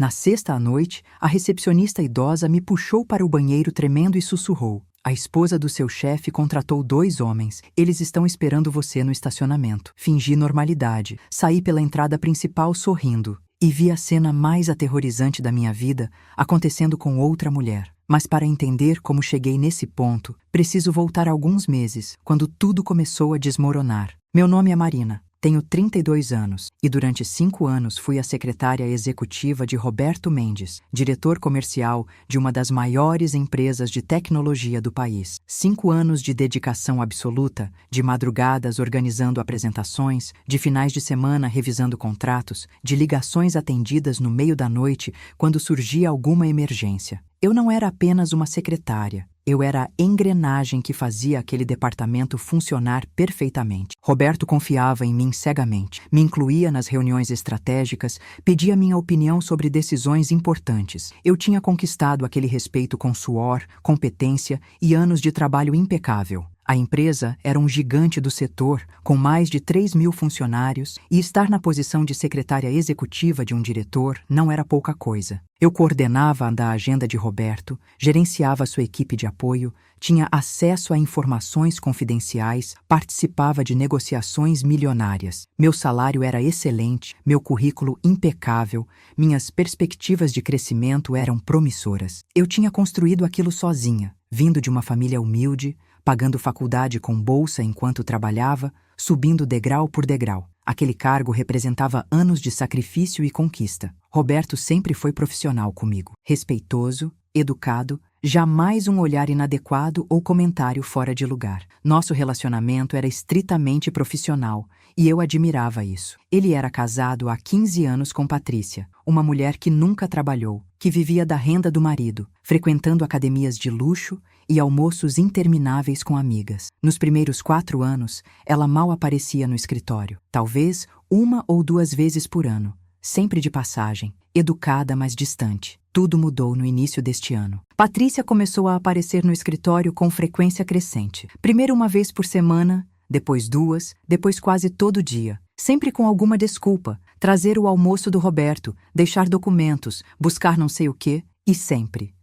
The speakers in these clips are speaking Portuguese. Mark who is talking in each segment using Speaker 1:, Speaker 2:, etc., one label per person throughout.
Speaker 1: Na sexta à noite, a recepcionista idosa me puxou para o banheiro tremendo e sussurrou: "A esposa do seu chefe contratou 2 homens. Eles estão esperando você no estacionamento." Fingi normalidade. Saí pela entrada principal sorrindo e vi a cena mais aterrorizante da minha vida acontecendo com outra mulher. Mas para entender como cheguei nesse ponto, preciso voltar alguns meses, quando tudo começou a desmoronar. Meu nome é Marina. Tenho 32 anos e durante 5 anos fui a secretária executiva de Roberto Mendes, diretor comercial de uma das maiores empresas de tecnologia do país. 5 anos de dedicação absoluta, de madrugadas organizando apresentações, de finais de semana revisando contratos, de ligações atendidas no meio da noite quando surgia alguma emergência. Eu não era apenas uma secretária. Eu era a engrenagem que fazia aquele departamento funcionar perfeitamente. Roberto confiava em mim cegamente, me incluía nas reuniões estratégicas, pedia minha opinião sobre decisões importantes. Eu tinha conquistado aquele respeito com suor, competência e anos de trabalho impecável. A empresa era um gigante do setor, com mais de 3.000 funcionários, e estar na posição de secretária executiva de um diretor não era pouca coisa. Eu coordenava a agenda de Roberto, gerenciava sua equipe de apoio, tinha acesso a informações confidenciais, participava de negociações milionárias. Meu salário era excelente, meu currículo impecável, minhas perspectivas de crescimento eram promissoras. Eu tinha construído aquilo sozinha, vindo de uma família humilde, pagando faculdade com bolsa enquanto trabalhava, subindo degrau por degrau. Aquele cargo representava anos de sacrifício e conquista. Roberto sempre foi profissional comigo, respeitoso, educado, jamais um olhar inadequado ou comentário fora de lugar. Nosso relacionamento era estritamente profissional e eu admirava isso. Ele era casado há 15 anos com Patrícia, uma mulher que nunca trabalhou, que vivia da renda do marido, frequentando academias de luxo e almoços intermináveis com amigas. Nos primeiros 4 anos, ela mal aparecia no escritório, talvez 1 ou 2 vezes por ano, sempre de passagem, educada mas distante. Tudo mudou no início deste ano. Patrícia começou a aparecer no escritório com frequência crescente. Primeiro 1 vez por semana, depois 2, depois quase todo dia. Sempre com alguma desculpa, trazer o almoço do Roberto, deixar documentos, buscar não sei o quê, e sempre,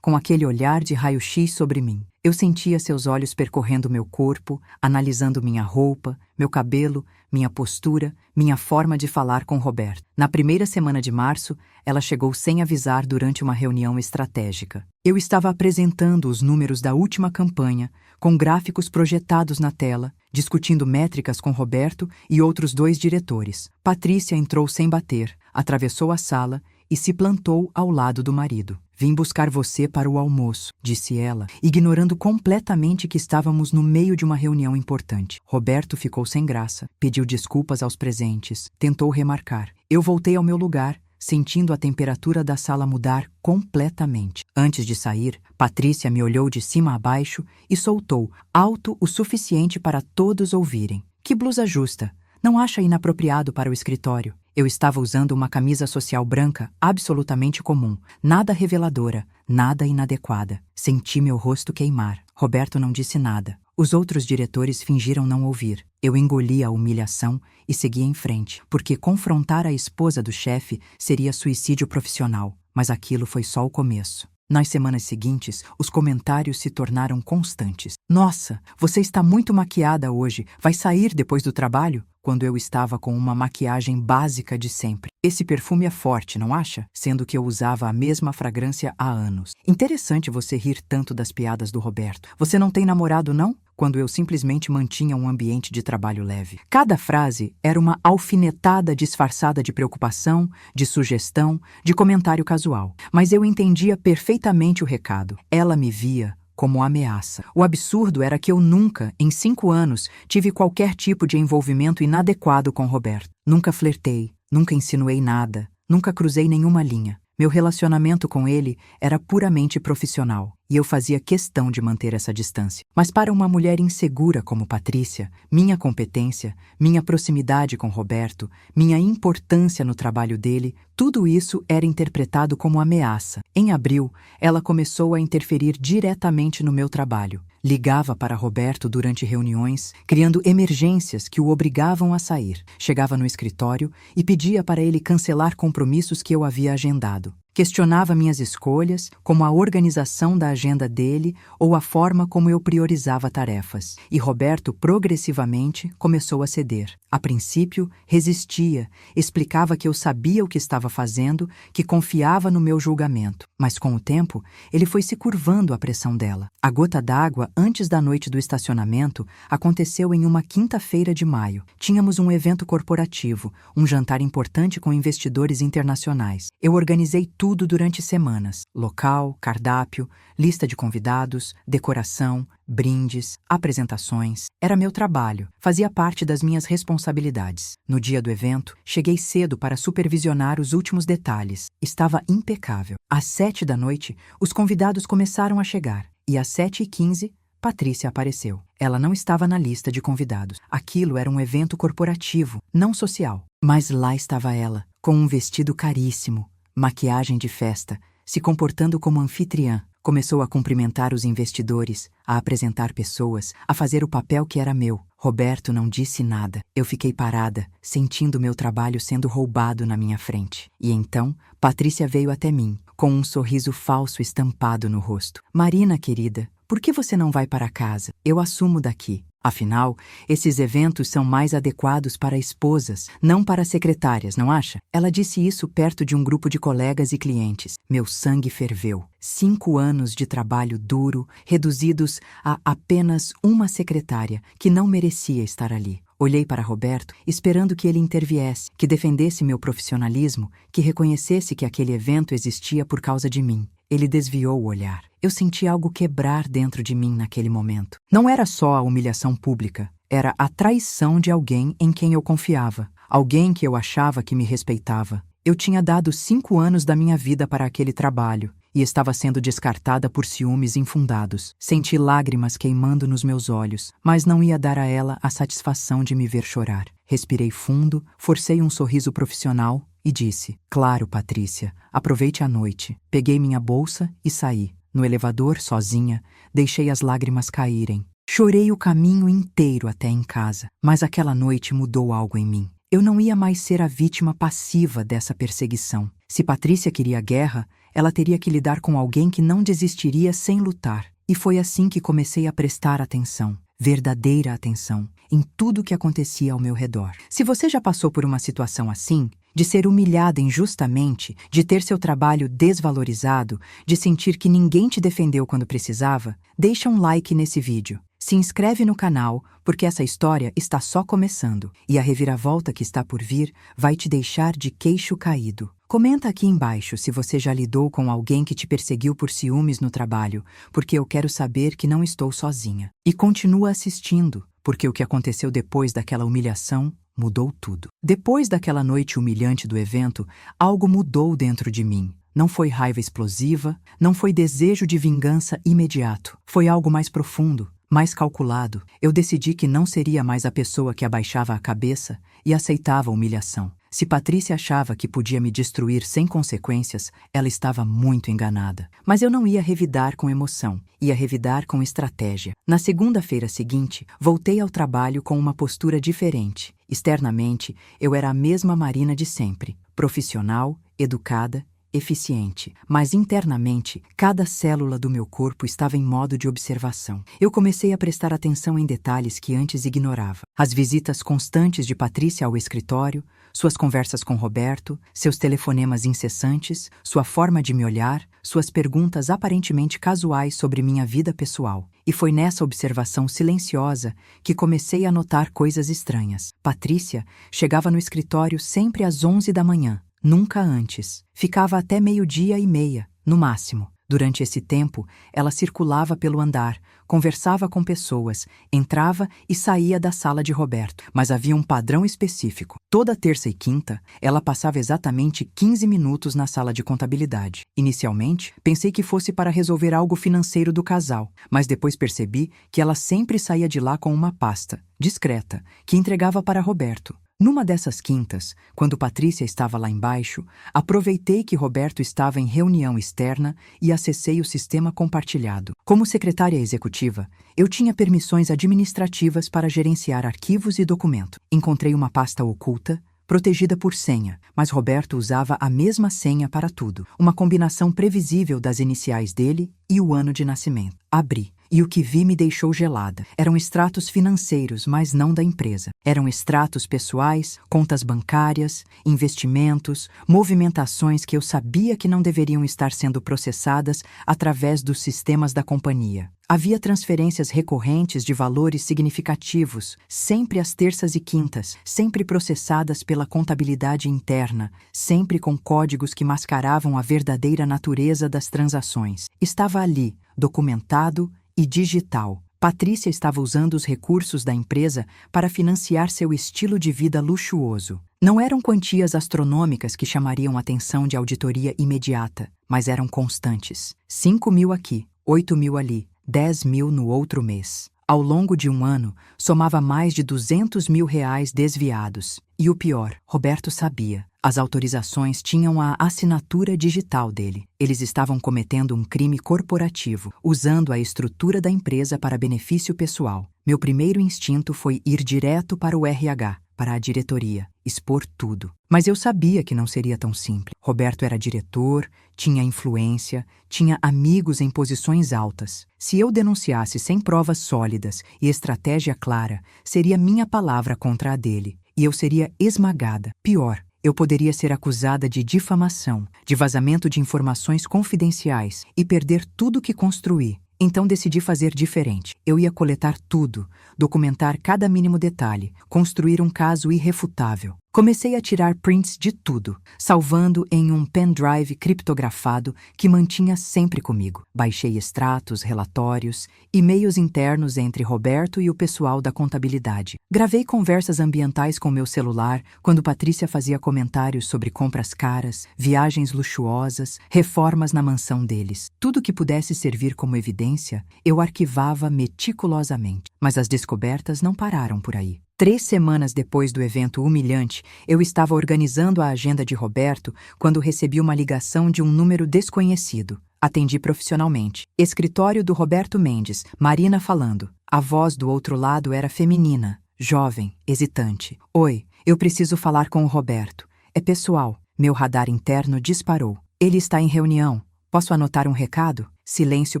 Speaker 1: com aquele olhar de raio-x sobre mim. Eu sentia seus olhos percorrendo meu corpo, analisando minha roupa, meu cabelo, minha postura, minha forma de falar com Roberto. Na primeira semana de março, ela chegou sem avisar durante uma reunião estratégica. Eu estava apresentando os números da última campanha, com gráficos projetados na tela, discutindo métricas com Roberto e outros 2 diretores. Patrícia entrou sem bater, atravessou a sala e se plantou ao lado do marido. "Vim buscar você para o almoço", disse ela, ignorando completamente que estávamos no meio de uma reunião importante. Roberto ficou sem graça, pediu desculpas aos presentes, tentou remarcar. Eu voltei ao meu lugar, sentindo a temperatura da sala mudar completamente. Antes de sair, Patrícia me olhou de cima a baixo e soltou, alto o suficiente para todos ouvirem: "Que blusa justa! Não acha inapropriado para o escritório?" Eu estava usando uma camisa social branca absolutamente comum, nada reveladora, nada inadequada. Senti meu rosto queimar. Roberto não disse nada. Os outros diretores fingiram não ouvir. Eu engoli a humilhação e segui em frente, porque confrontar a esposa do chefe seria suicídio profissional. Mas aquilo foi só o começo. Nas semanas seguintes, os comentários se tornaram constantes. "Nossa, você está muito maquiada hoje. Vai sair depois do trabalho?" Quando eu estava com uma maquiagem básica de sempre. "Esse perfume é forte, não acha?" Sendo que eu usava a mesma fragrância há anos. "Interessante você rir tanto das piadas do Roberto. Você não tem namorado, não?" Quando eu simplesmente mantinha um ambiente de trabalho leve. Cada frase era uma alfinetada disfarçada de preocupação, de sugestão, de comentário casual. Mas eu entendia perfeitamente o recado. Ela me via como ameaça. O absurdo era que eu nunca, em 5 anos, tive qualquer tipo de envolvimento inadequado com Roberto. Nunca flertei, nunca insinuei nada, nunca cruzei nenhuma linha. Meu relacionamento com ele era puramente profissional, e eu fazia questão de manter essa distância. Mas para uma mulher insegura como Patrícia, minha competência, minha proximidade com Roberto, minha importância no trabalho dele, tudo isso era interpretado como ameaça. Em abril, ela começou a interferir diretamente no meu trabalho. Ligava para Roberto durante reuniões, criando emergências que o obrigavam a sair. Chegava no escritório e pedia para ele cancelar compromissos que eu havia agendado. Questionava minhas escolhas, como a organização da agenda dele ou a forma como eu priorizava tarefas. E Roberto, progressivamente, começou a ceder. A princípio, resistia, explicava que eu sabia o que estava fazendo, que confiava no meu julgamento. Mas, com o tempo, ele foi se curvando à pressão dela. A gota d'água, antes da noite do estacionamento, aconteceu em uma quinta-feira de maio. Tínhamos um evento corporativo, um jantar importante com investidores internacionais. Eu organizei tudo durante semanas: local, cardápio, lista de convidados, decoração, brindes, apresentações. Era meu trabalho, fazia parte das minhas responsabilidades. No dia do evento, cheguei cedo para supervisionar os últimos detalhes. Estava impecável. Às 7 da noite, os convidados começaram a chegar, e às 7h15, Patrícia apareceu. Ela não estava na lista de convidados. Aquilo era um evento corporativo, não social. Mas lá estava ela, com um vestido caríssimo, maquiagem de festa, se comportando como anfitriã. Começou a cumprimentar os investidores, a apresentar pessoas, a fazer o papel que era meu. Roberto não disse nada. Eu fiquei parada, sentindo meu trabalho sendo roubado na minha frente. E então, Patrícia veio até mim, com um sorriso falso estampado no rosto. Marina, querida, por que você não vai para casa? Eu assumo daqui. Afinal, esses eventos são mais adequados para esposas, não para secretárias, não acha? Ela disse isso perto de um grupo de colegas e clientes. Meu sangue ferveu. 5 anos de trabalho duro, reduzidos a apenas uma secretária, que não merecia estar ali. Olhei para Roberto, esperando que ele interviesse, que defendesse meu profissionalismo, que reconhecesse que aquele evento existia por causa de mim. Ele desviou o olhar. Eu senti algo quebrar dentro de mim naquele momento. Não era só a humilhação pública, era a traição de alguém em quem eu confiava, alguém que eu achava que me respeitava. Eu tinha dado 5 anos da minha vida para aquele trabalho e estava sendo descartada por ciúmes infundados. Senti lágrimas queimando nos meus olhos, mas não ia dar a ela a satisfação de me ver chorar. Respirei fundo, forcei um sorriso profissional e disse: "Claro, Patrícia, aproveite a noite." Peguei minha bolsa e saí. No elevador, sozinha, deixei as lágrimas caírem. Chorei o caminho inteiro até em casa, mas aquela noite mudou algo em mim. Eu não ia mais ser a vítima passiva dessa perseguição. Se Patrícia queria guerra, ela teria que lidar com alguém que não desistiria sem lutar. E foi assim que comecei a prestar atenção, verdadeira atenção, em tudo o que acontecia ao meu redor. Se você já passou por uma situação assim, de ser humilhada injustamente, de ter seu trabalho desvalorizado, de sentir que ninguém te defendeu quando precisava, deixa um like nesse vídeo. Se inscreve no canal, porque essa história está só começando, e a reviravolta que está por vir vai te deixar de queixo caído. Comenta aqui embaixo se você já lidou com alguém que te perseguiu por ciúmes no trabalho, porque eu quero saber que não estou sozinha. E continua assistindo, porque o que aconteceu depois daquela humilhação mudou tudo. Depois daquela noite humilhante do evento, algo mudou dentro de mim. Não foi raiva explosiva, não foi desejo de vingança imediato. Foi algo mais profundo, mais calculado. Eu decidi que não seria mais a pessoa que abaixava a cabeça e aceitava a humilhação. Se Patrícia achava que podia me destruir sem consequências, ela estava muito enganada. Mas eu não ia revidar com emoção, ia revidar com estratégia. Na segunda-feira seguinte, voltei ao trabalho com uma postura diferente. Externamente, eu era a mesma Marina de sempre, profissional, educada, eficiente, mas internamente, cada célula do meu corpo estava em modo de observação. Eu comecei a prestar atenção em detalhes que antes ignorava. As visitas constantes de Patrícia ao escritório, suas conversas com Roberto, seus telefonemas incessantes, sua forma de me olhar, suas perguntas aparentemente casuais sobre minha vida pessoal. E foi nessa observação silenciosa que comecei a notar coisas estranhas. Patrícia chegava no escritório sempre às 11 da manhã. Nunca antes. Ficava até 12h30, no máximo. Durante esse tempo, ela circulava pelo andar, conversava com pessoas, entrava e saía da sala de Roberto. Mas havia um padrão específico. Toda terça e quinta, ela passava exatamente 15 minutos na sala de contabilidade. Inicialmente, pensei que fosse para resolver algo financeiro do casal, mas depois percebi que ela sempre saía de lá com uma pasta, discreta, que entregava para Roberto. Numa dessas quintas, quando Patrícia estava lá embaixo, aproveitei que Roberto estava em reunião externa e acessei o sistema compartilhado. Como secretária executiva, eu tinha permissões administrativas para gerenciar arquivos e documentos. Encontrei uma pasta oculta, protegida por senha, mas Roberto usava a mesma senha para tudo, uma combinação previsível das iniciais dele e o ano de nascimento. Abri, e o que vi me deixou gelada. Eram extratos financeiros, mas não da empresa. Eram extratos pessoais, contas bancárias, investimentos, movimentações que eu sabia que não deveriam estar sendo processadas através dos sistemas da companhia. Havia transferências recorrentes de valores significativos, sempre às terças e quintas, sempre processadas pela contabilidade interna, sempre com códigos que mascaravam a verdadeira natureza das transações. Estava ali, documentado e digital. Patrícia estava usando os recursos da empresa para financiar seu estilo de vida luxuoso. Não eram quantias astronômicas que chamariam atenção de auditoria imediata, mas eram constantes. 5.000 aqui, 8.000 ali, 10.000 no outro mês. Ao longo de um ano, somava mais de R$ 200.000 desviados. E o pior, Roberto sabia. As autorizações tinham a assinatura digital dele. Eles estavam cometendo um crime corporativo, usando a estrutura da empresa para benefício pessoal. Meu primeiro instinto foi ir direto para o RH, para a diretoria, expor tudo. Mas eu sabia que não seria tão simples. Roberto era diretor, tinha influência, tinha amigos em posições altas. Se eu denunciasse sem provas sólidas e estratégia clara, seria minha palavra contra a dele. E eu seria esmagada. Pior, eu poderia ser acusada de difamação, de vazamento de informações confidenciais e perder tudo que construí. Então decidi fazer diferente. Eu ia coletar tudo, documentar cada mínimo detalhe, construir um caso irrefutável. Comecei a tirar prints de tudo, salvando em um pendrive criptografado que mantinha sempre comigo. Baixei extratos, relatórios, e-mails internos entre Roberto e o pessoal da contabilidade. Gravei conversas ambientais com meu celular quando Patrícia fazia comentários sobre compras caras, viagens luxuosas, reformas na mansão deles. Tudo que pudesse servir como evidência, eu arquivava meticulosamente. Mas as descobertas não pararam por aí. 3 semanas depois do evento humilhante, eu estava organizando a agenda de Roberto quando recebi uma ligação de um número desconhecido. Atendi profissionalmente. Escritório do Roberto Mendes, Marina falando. A voz do outro lado era feminina, jovem, hesitante. Oi, eu preciso falar com o Roberto. É pessoal. Meu radar interno disparou. Ele está em reunião. Posso anotar um recado? Silêncio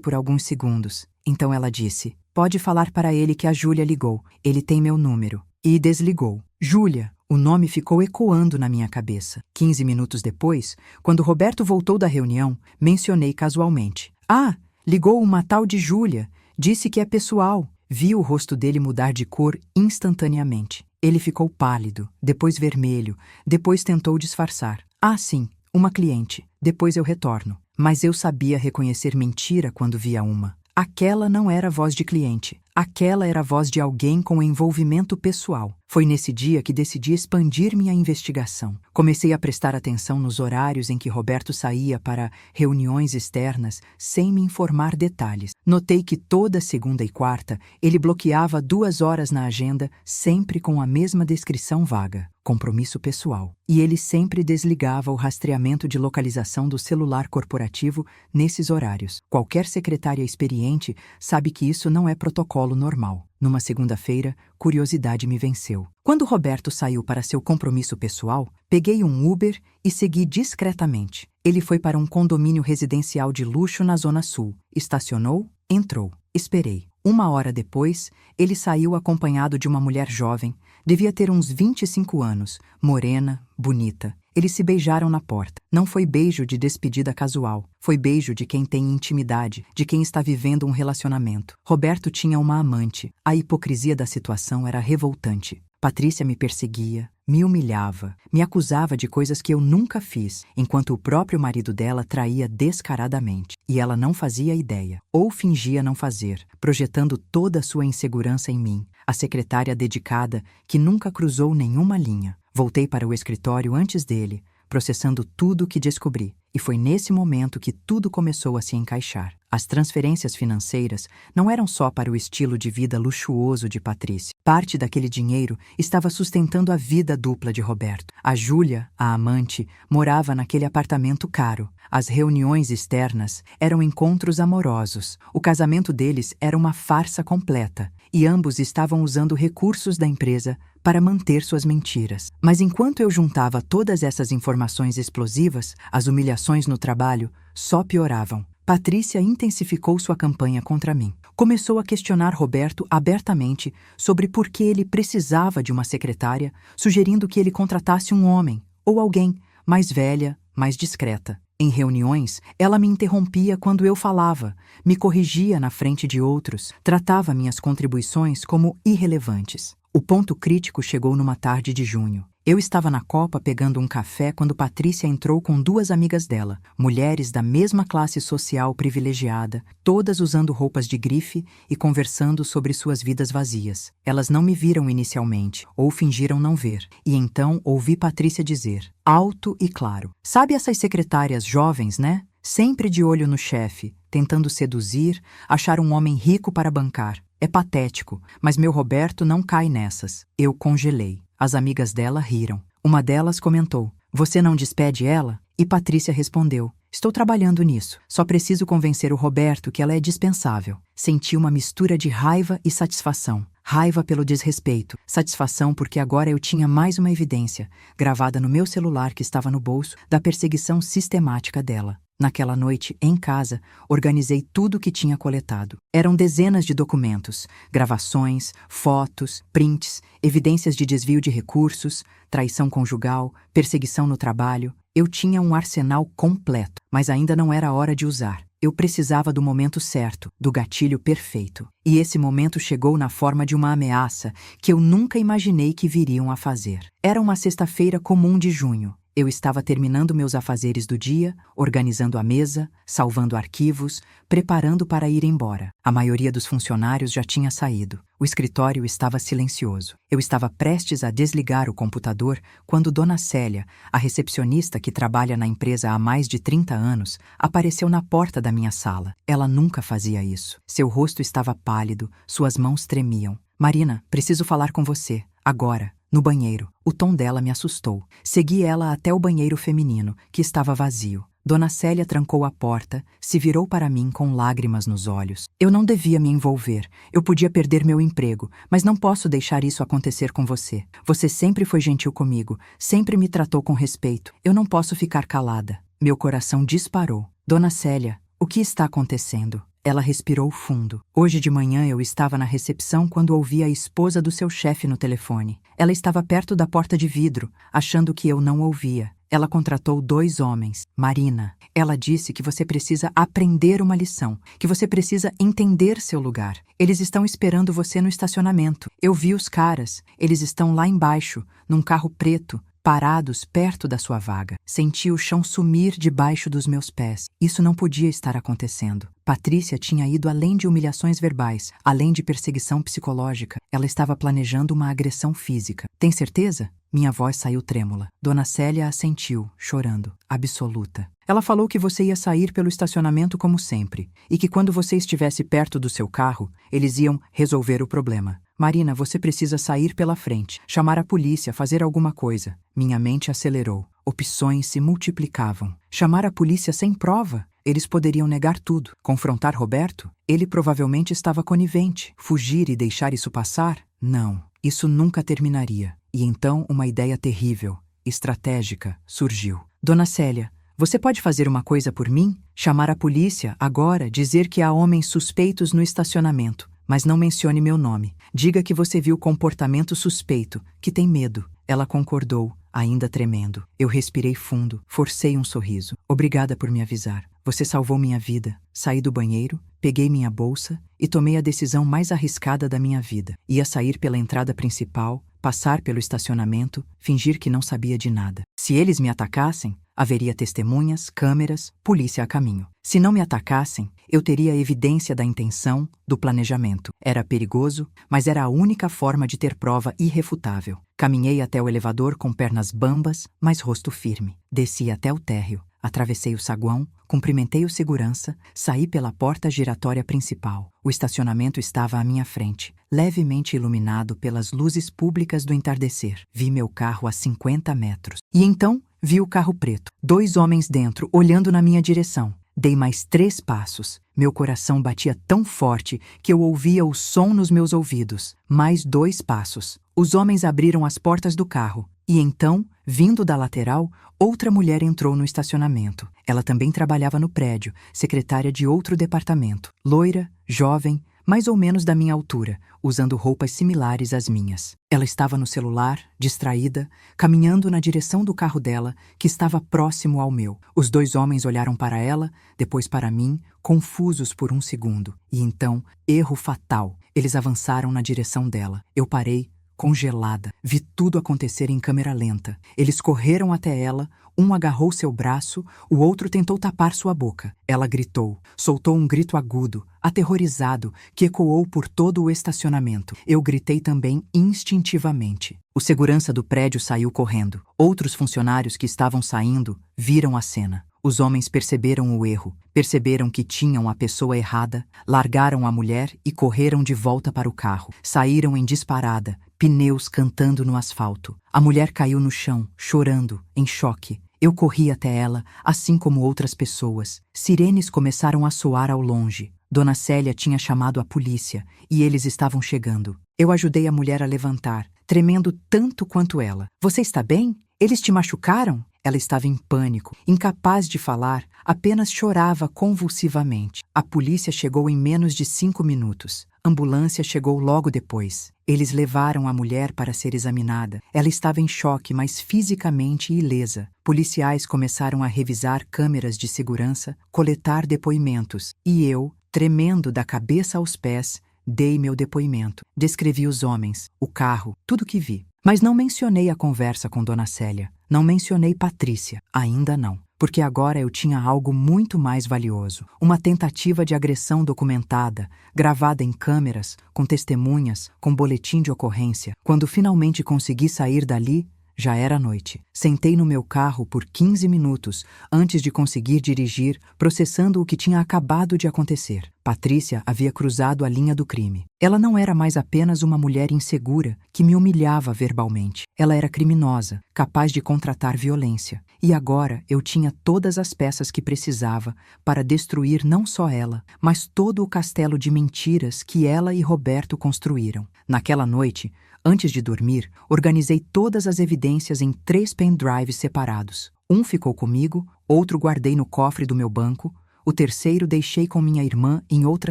Speaker 1: por alguns segundos. Então ela disse: pode falar para ele que a Júlia ligou. Ele tem meu número. E desligou. Júlia. O nome ficou ecoando na minha cabeça. 15 minutos depois, quando Roberto voltou da reunião, mencionei casualmente. Ah, ligou uma tal de Júlia. Disse que é pessoal. Vi o rosto dele mudar de cor instantaneamente. Ele ficou pálido, depois vermelho, depois tentou disfarçar. Ah, sim, uma cliente. Depois eu retorno. Mas eu sabia reconhecer mentira quando via uma. Aquela não era a voz de cliente. Aquela era a voz de alguém com envolvimento pessoal. Foi nesse dia que decidi expandir minha investigação. Comecei a prestar atenção nos horários em que Roberto saía para reuniões externas sem me informar detalhes. Notei que toda segunda e quarta ele bloqueava 2 horas na agenda, sempre com a mesma descrição vaga: compromisso pessoal. E ele sempre desligava o rastreamento de localização do celular corporativo nesses horários. Qualquer secretária experiente sabe que isso não é protocolo normal. Numa segunda-feira, curiosidade me venceu. Quando Roberto saiu para seu compromisso pessoal, peguei um Uber e segui discretamente. Ele foi para um condomínio residencial de luxo na Zona Sul. Estacionou, entrou. Esperei. 1 hora depois, ele saiu acompanhado de uma mulher jovem. Devia ter uns 25 anos, morena, bonita. Eles se beijaram na porta. Não foi beijo de despedida casual. Foi beijo de quem tem intimidade, de quem está vivendo um relacionamento. Roberto tinha uma amante. A hipocrisia da situação era revoltante. Patrícia me perseguia, me humilhava, me acusava de coisas que eu nunca fiz, enquanto o próprio marido dela traía descaradamente. E ela não fazia ideia, ou fingia não fazer, projetando toda a sua insegurança em mim, a secretária dedicada que nunca cruzou nenhuma linha. Voltei para o escritório antes dele, processando tudo o que descobri. E foi nesse momento que tudo começou a se encaixar. As transferências financeiras não eram só para o estilo de vida luxuoso de Patrícia. Parte daquele dinheiro estava sustentando a vida dupla de Roberto. A Júlia, a amante, morava naquele apartamento caro. As reuniões externas eram encontros amorosos. O casamento deles era uma farsa completa. E ambos estavam usando recursos da empresa para manter suas mentiras. Mas enquanto eu juntava todas essas informações explosivas, as humilhações no trabalho só pioravam. Patrícia intensificou sua campanha contra mim. Começou a questionar Roberto abertamente sobre por que ele precisava de uma secretária, sugerindo que ele contratasse um homem ou alguém mais velha, mais discreta. Em reuniões, ela me interrompia quando eu falava, me corrigia na frente de outros, tratava minhas contribuições como irrelevantes. O ponto crítico chegou numa tarde de junho. Eu estava na copa pegando um café quando Patrícia entrou com duas amigas dela, mulheres da mesma classe social privilegiada, todas usando roupas de grife e conversando sobre suas vidas vazias. Elas não me viram inicialmente, ou fingiram não ver, e então ouvi Patrícia dizer, alto e claro: "Sabe essas secretárias jovens, né? Sempre de olho no chefe, tentando seduzir, achar um homem rico para bancar. É patético, mas meu Roberto não cai nessas." Eu congelei. As amigas dela riram. Uma delas comentou, "Você não despede ela?" E Patrícia respondeu, "Estou trabalhando nisso. Só preciso convencer o Roberto que ela é dispensável." Senti uma mistura de raiva e satisfação. Raiva pelo desrespeito, satisfação porque agora eu tinha mais uma evidência, gravada no meu celular que estava no bolso, da perseguição sistemática dela. Naquela noite, em casa, organizei tudo o que tinha coletado. Eram dezenas de documentos, gravações, fotos, prints, evidências de desvio de recursos, traição conjugal, perseguição no trabalho. Eu tinha um arsenal completo, mas ainda não era hora de usar. Eu precisava do momento certo, do gatilho perfeito. E esse momento chegou na forma de uma ameaça que eu nunca imaginei que viriam a fazer. Era uma sexta-feira comum de junho. Eu estava terminando meus afazeres do dia, organizando a mesa, salvando arquivos, preparando para ir embora. A maioria dos funcionários já tinha saído. O escritório estava silencioso. Eu estava prestes a desligar o computador quando Dona Célia, a recepcionista que trabalha na empresa há mais de 30 anos, apareceu na porta da minha sala. Ela nunca fazia isso. Seu rosto estava pálido, suas mãos tremiam. "Marina, preciso falar com você. Agora." No banheiro. O tom dela me assustou. Segui ela até o banheiro feminino, que estava vazio. Dona Célia trancou a porta, se virou para mim com lágrimas nos olhos. "Eu não devia me envolver. Eu podia perder meu emprego, mas não posso deixar isso acontecer com você. Você sempre foi gentil comigo, sempre me tratou com respeito. Eu não posso ficar calada." Meu coração disparou. "Dona Célia, o que está acontecendo?" Ela respirou fundo. Hoje de manhã eu estava na recepção quando ouvi a esposa do seu chefe no telefone. Ela estava perto da porta de vidro, achando que eu não ouvia. Ela contratou 2 homens. "Marina, ela disse que você precisa aprender uma lição, que você precisa entender seu lugar. Eles estão esperando você no estacionamento. Eu vi os caras. Eles estão lá embaixo, num carro preto, parados perto da sua vaga. Senti o chão sumir debaixo dos meus pés. Isso não podia estar acontecendo. Patrícia tinha ido além de humilhações verbais, além de perseguição psicológica. Ela estava planejando uma agressão física. "Tem certeza?" Minha voz saiu trêmula. Dona Célia assentiu, chorando. "Absoluta. Ela falou que você ia sair pelo estacionamento como sempre, e que quando você estivesse perto do seu carro, eles iam resolver o problema. Marina, você precisa sair pela frente, chamar a polícia, fazer alguma coisa." Minha mente acelerou. Opções se multiplicavam. Chamar a polícia sem prova? Eles poderiam negar tudo. Confrontar Roberto? Ele provavelmente estava conivente. Fugir e deixar isso passar? Não. Isso nunca terminaria. E então uma ideia terrível, estratégica, surgiu. "Dona Célia, você pode fazer uma coisa por mim? Chamar a polícia, agora, dizer que há homens suspeitos no estacionamento. Mas não mencione meu nome. Diga que você viu comportamento suspeito, que tem medo." Ela concordou, ainda tremendo. Eu respirei fundo, forcei um sorriso. "Obrigada por me avisar. Você salvou minha vida." Saí do banheiro, peguei minha bolsa e tomei a decisão mais arriscada da minha vida. Ia sair pela entrada principal, passar pelo estacionamento, fingir que não sabia de nada. Se eles me atacassem, haveria testemunhas, câmeras, polícia a caminho. Se não me atacassem, eu teria evidência da intenção, do planejamento. Era perigoso, mas era a única forma de ter prova irrefutável. Caminhei até o elevador com pernas bambas, mas rosto firme. Desci até o térreo. Atravessei o saguão, cumprimentei o segurança, saí pela porta giratória principal. O estacionamento estava à minha frente, levemente iluminado pelas luzes públicas do entardecer. Vi meu carro a 50 metros. E então, vi o carro preto. 2 homens dentro, olhando na minha direção. Dei mais 3 passos. Meu coração batia tão forte que eu ouvia o som nos meus ouvidos. Mais 2 passos. Os homens abriram as portas do carro. E então, vindo da lateral, outra mulher entrou no estacionamento. Ela também trabalhava no prédio, secretária de outro departamento. Loira, jovem, mais ou menos da minha altura, usando roupas similares às minhas. Ela estava no celular, distraída, caminhando na direção do carro dela, que estava próximo ao meu. Os 2 homens olharam para ela, depois para mim, confusos por um segundo. E então, erro fatal, eles avançaram na direção dela. Eu parei, congelada. Vi tudo acontecer em câmera lenta. Eles correram até ela, um agarrou seu braço, o outro tentou tapar sua boca. Ela gritou, soltou um grito agudo, aterrorizado, que ecoou por todo o estacionamento. Eu gritei também instintivamente. O segurança do prédio saiu correndo. Outros funcionários que estavam saindo viram a cena. Os homens perceberam o erro, perceberam que tinham a pessoa errada, largaram a mulher e correram de volta para o carro. Saíram em disparada, pneus cantando no asfalto. A mulher caiu no chão, chorando, em choque. Eu corri até ela, assim como outras pessoas. Sirenes começaram a soar ao longe. Dona Célia tinha chamado a polícia e eles estavam chegando. Eu ajudei a mulher a levantar, tremendo tanto quanto ela. Você está bem? Eles te machucaram? Ela estava em pânico, incapaz de falar, apenas chorava convulsivamente. A polícia chegou em menos de 5 minutos. A ambulância chegou logo depois. Eles levaram a mulher para ser examinada. Ela estava em choque, mas fisicamente ilesa. Policiais começaram a revisar câmeras de segurança, coletar depoimentos. E eu, tremendo da cabeça aos pés, dei meu depoimento. Descrevi os homens, o carro, tudo que vi. Mas não mencionei a conversa com Dona Célia. Não mencionei Patrícia. Ainda não. Porque agora eu tinha algo muito mais valioso. Uma tentativa de agressão documentada, gravada em câmeras, com testemunhas, com boletim de ocorrência. Quando finalmente consegui sair dali, já era noite. Sentei no meu carro por 15 minutos antes de conseguir dirigir, processando o que tinha acabado de acontecer. Patrícia havia cruzado a linha do crime. Ela não era mais apenas uma mulher insegura que me humilhava verbalmente. Ela era criminosa, capaz de contratar violência. E agora eu tinha todas as peças que precisava para destruir não só ela, mas todo o castelo de mentiras que ela e Roberto construíram. Naquela noite, antes de dormir, organizei todas as evidências em 3 pendrives separados. Um ficou comigo, outro guardei no cofre do meu banco, o terceiro deixei com minha irmã em outra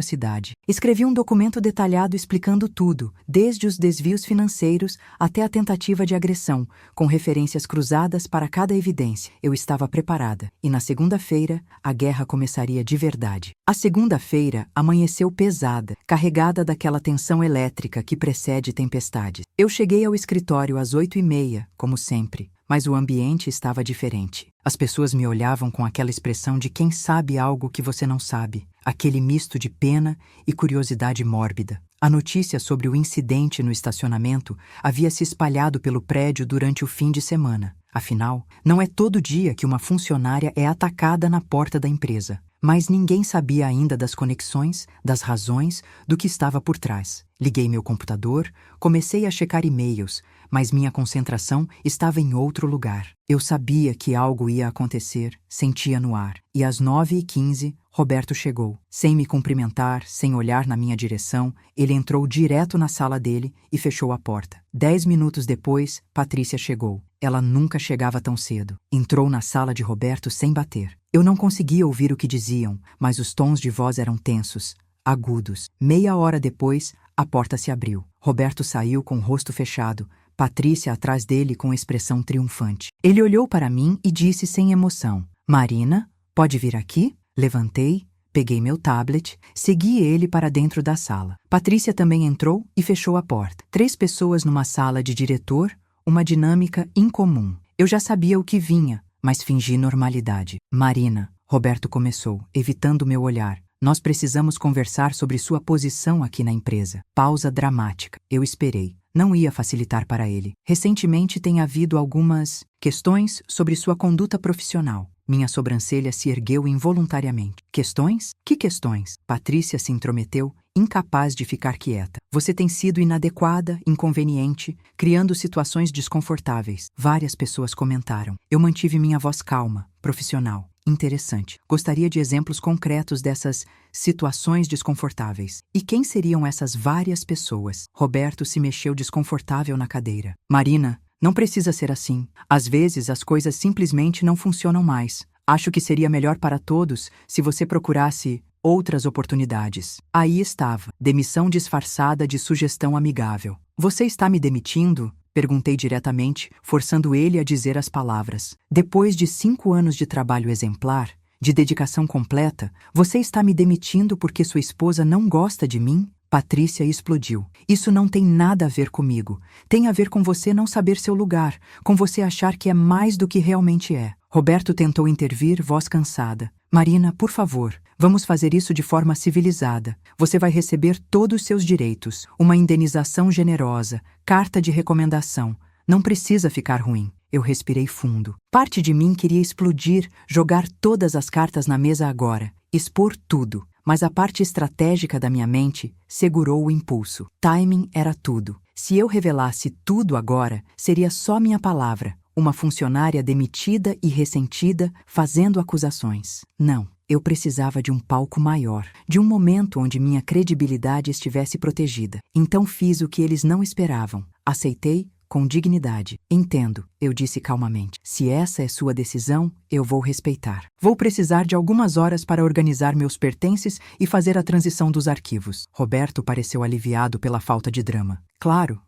Speaker 1: cidade. Escrevi um documento detalhado explicando tudo, desde os desvios financeiros até a tentativa de agressão, com referências cruzadas para cada evidência. Eu estava preparada, e na segunda-feira a guerra começaria de verdade. A segunda-feira amanheceu pesada, carregada daquela tensão elétrica que precede tempestades. Eu cheguei ao escritório às 8h30, como sempre. Mas o ambiente estava diferente. As pessoas me olhavam com aquela expressão de quem sabe algo que você não sabe, aquele misto de pena e curiosidade mórbida. A notícia sobre o incidente no estacionamento havia se espalhado pelo prédio durante o fim de semana. Afinal, não é todo dia que uma funcionária é atacada na porta da empresa. Mas ninguém sabia ainda das conexões, das razões, do que estava por trás. Liguei meu computador, comecei a checar e-mails, mas minha concentração estava em outro lugar. Eu sabia que algo ia acontecer, sentia no ar. E às 9h15, Roberto chegou. Sem me cumprimentar, sem olhar na minha direção, ele entrou direto na sala dele e fechou a porta. 10 minutos depois, Patrícia chegou. Ela nunca chegava tão cedo. Entrou na sala de Roberto sem bater. Eu não conseguia ouvir o que diziam, mas os tons de voz eram tensos, agudos. Meia hora depois, a porta se abriu. Roberto saiu com o rosto fechado, Patrícia atrás dele com expressão triunfante. Ele olhou para mim e disse sem emoção: "Marina, pode vir aqui?" Levantei, peguei meu tablet, segui ele para dentro da sala. Patrícia também entrou e fechou a porta. 3 pessoas numa sala de diretor, uma dinâmica incomum. Eu já sabia o que vinha, mas fingi normalidade. "Marina", Roberto começou, evitando meu olhar. "Nós precisamos conversar sobre sua posição aqui na empresa." Pausa dramática. Eu esperei. Não ia facilitar para ele. Recentemente tem havido algumas questões sobre sua conduta profissional. Minha sobrancelha se ergueu involuntariamente. Questões? Que questões? Patrícia se intrometeu, incapaz de ficar quieta. Você tem sido inadequada, inconveniente, criando situações desconfortáveis. Várias pessoas comentaram. Eu mantive minha voz calma, profissional. Interessante. Gostaria de exemplos concretos dessas situações desconfortáveis. E quem seriam essas várias pessoas? Roberto se mexeu desconfortável na cadeira. Marina, não precisa ser assim. Às vezes as coisas simplesmente não funcionam mais. Acho que seria melhor para todos se você procurasse outras oportunidades. Aí estava, demissão disfarçada de sugestão amigável. Você está me demitindo? Perguntei diretamente, forçando ele a dizer as palavras. Depois de 5 anos de trabalho exemplar, de dedicação completa, você está me demitindo porque sua esposa não gosta de mim? Patrícia explodiu. Isso não tem nada a ver comigo. Tem a ver com você não saber seu lugar, com você achar que é mais do que realmente é. Roberto tentou intervir, voz cansada. Marina, por favor, vamos fazer isso de forma civilizada. Você vai receber todos os seus direitos, uma indenização generosa, carta de recomendação. Não precisa ficar ruim. Eu respirei fundo. Parte de mim queria explodir, jogar todas as cartas na mesa agora, expor tudo. Mas a parte estratégica da minha mente segurou o impulso. Timing era tudo. Se eu revelasse tudo agora, seria só minha palavra. Uma funcionária demitida e ressentida fazendo acusações. Não, eu precisava de um palco maior, de um momento onde minha credibilidade estivesse protegida. Então fiz o que eles não esperavam. Aceitei com dignidade. Entendo, eu disse calmamente. Se essa é sua decisão, eu vou respeitar. Vou precisar de algumas horas para organizar meus pertences e fazer a transição dos arquivos. Roberto pareceu aliviado pela falta de drama. Claro,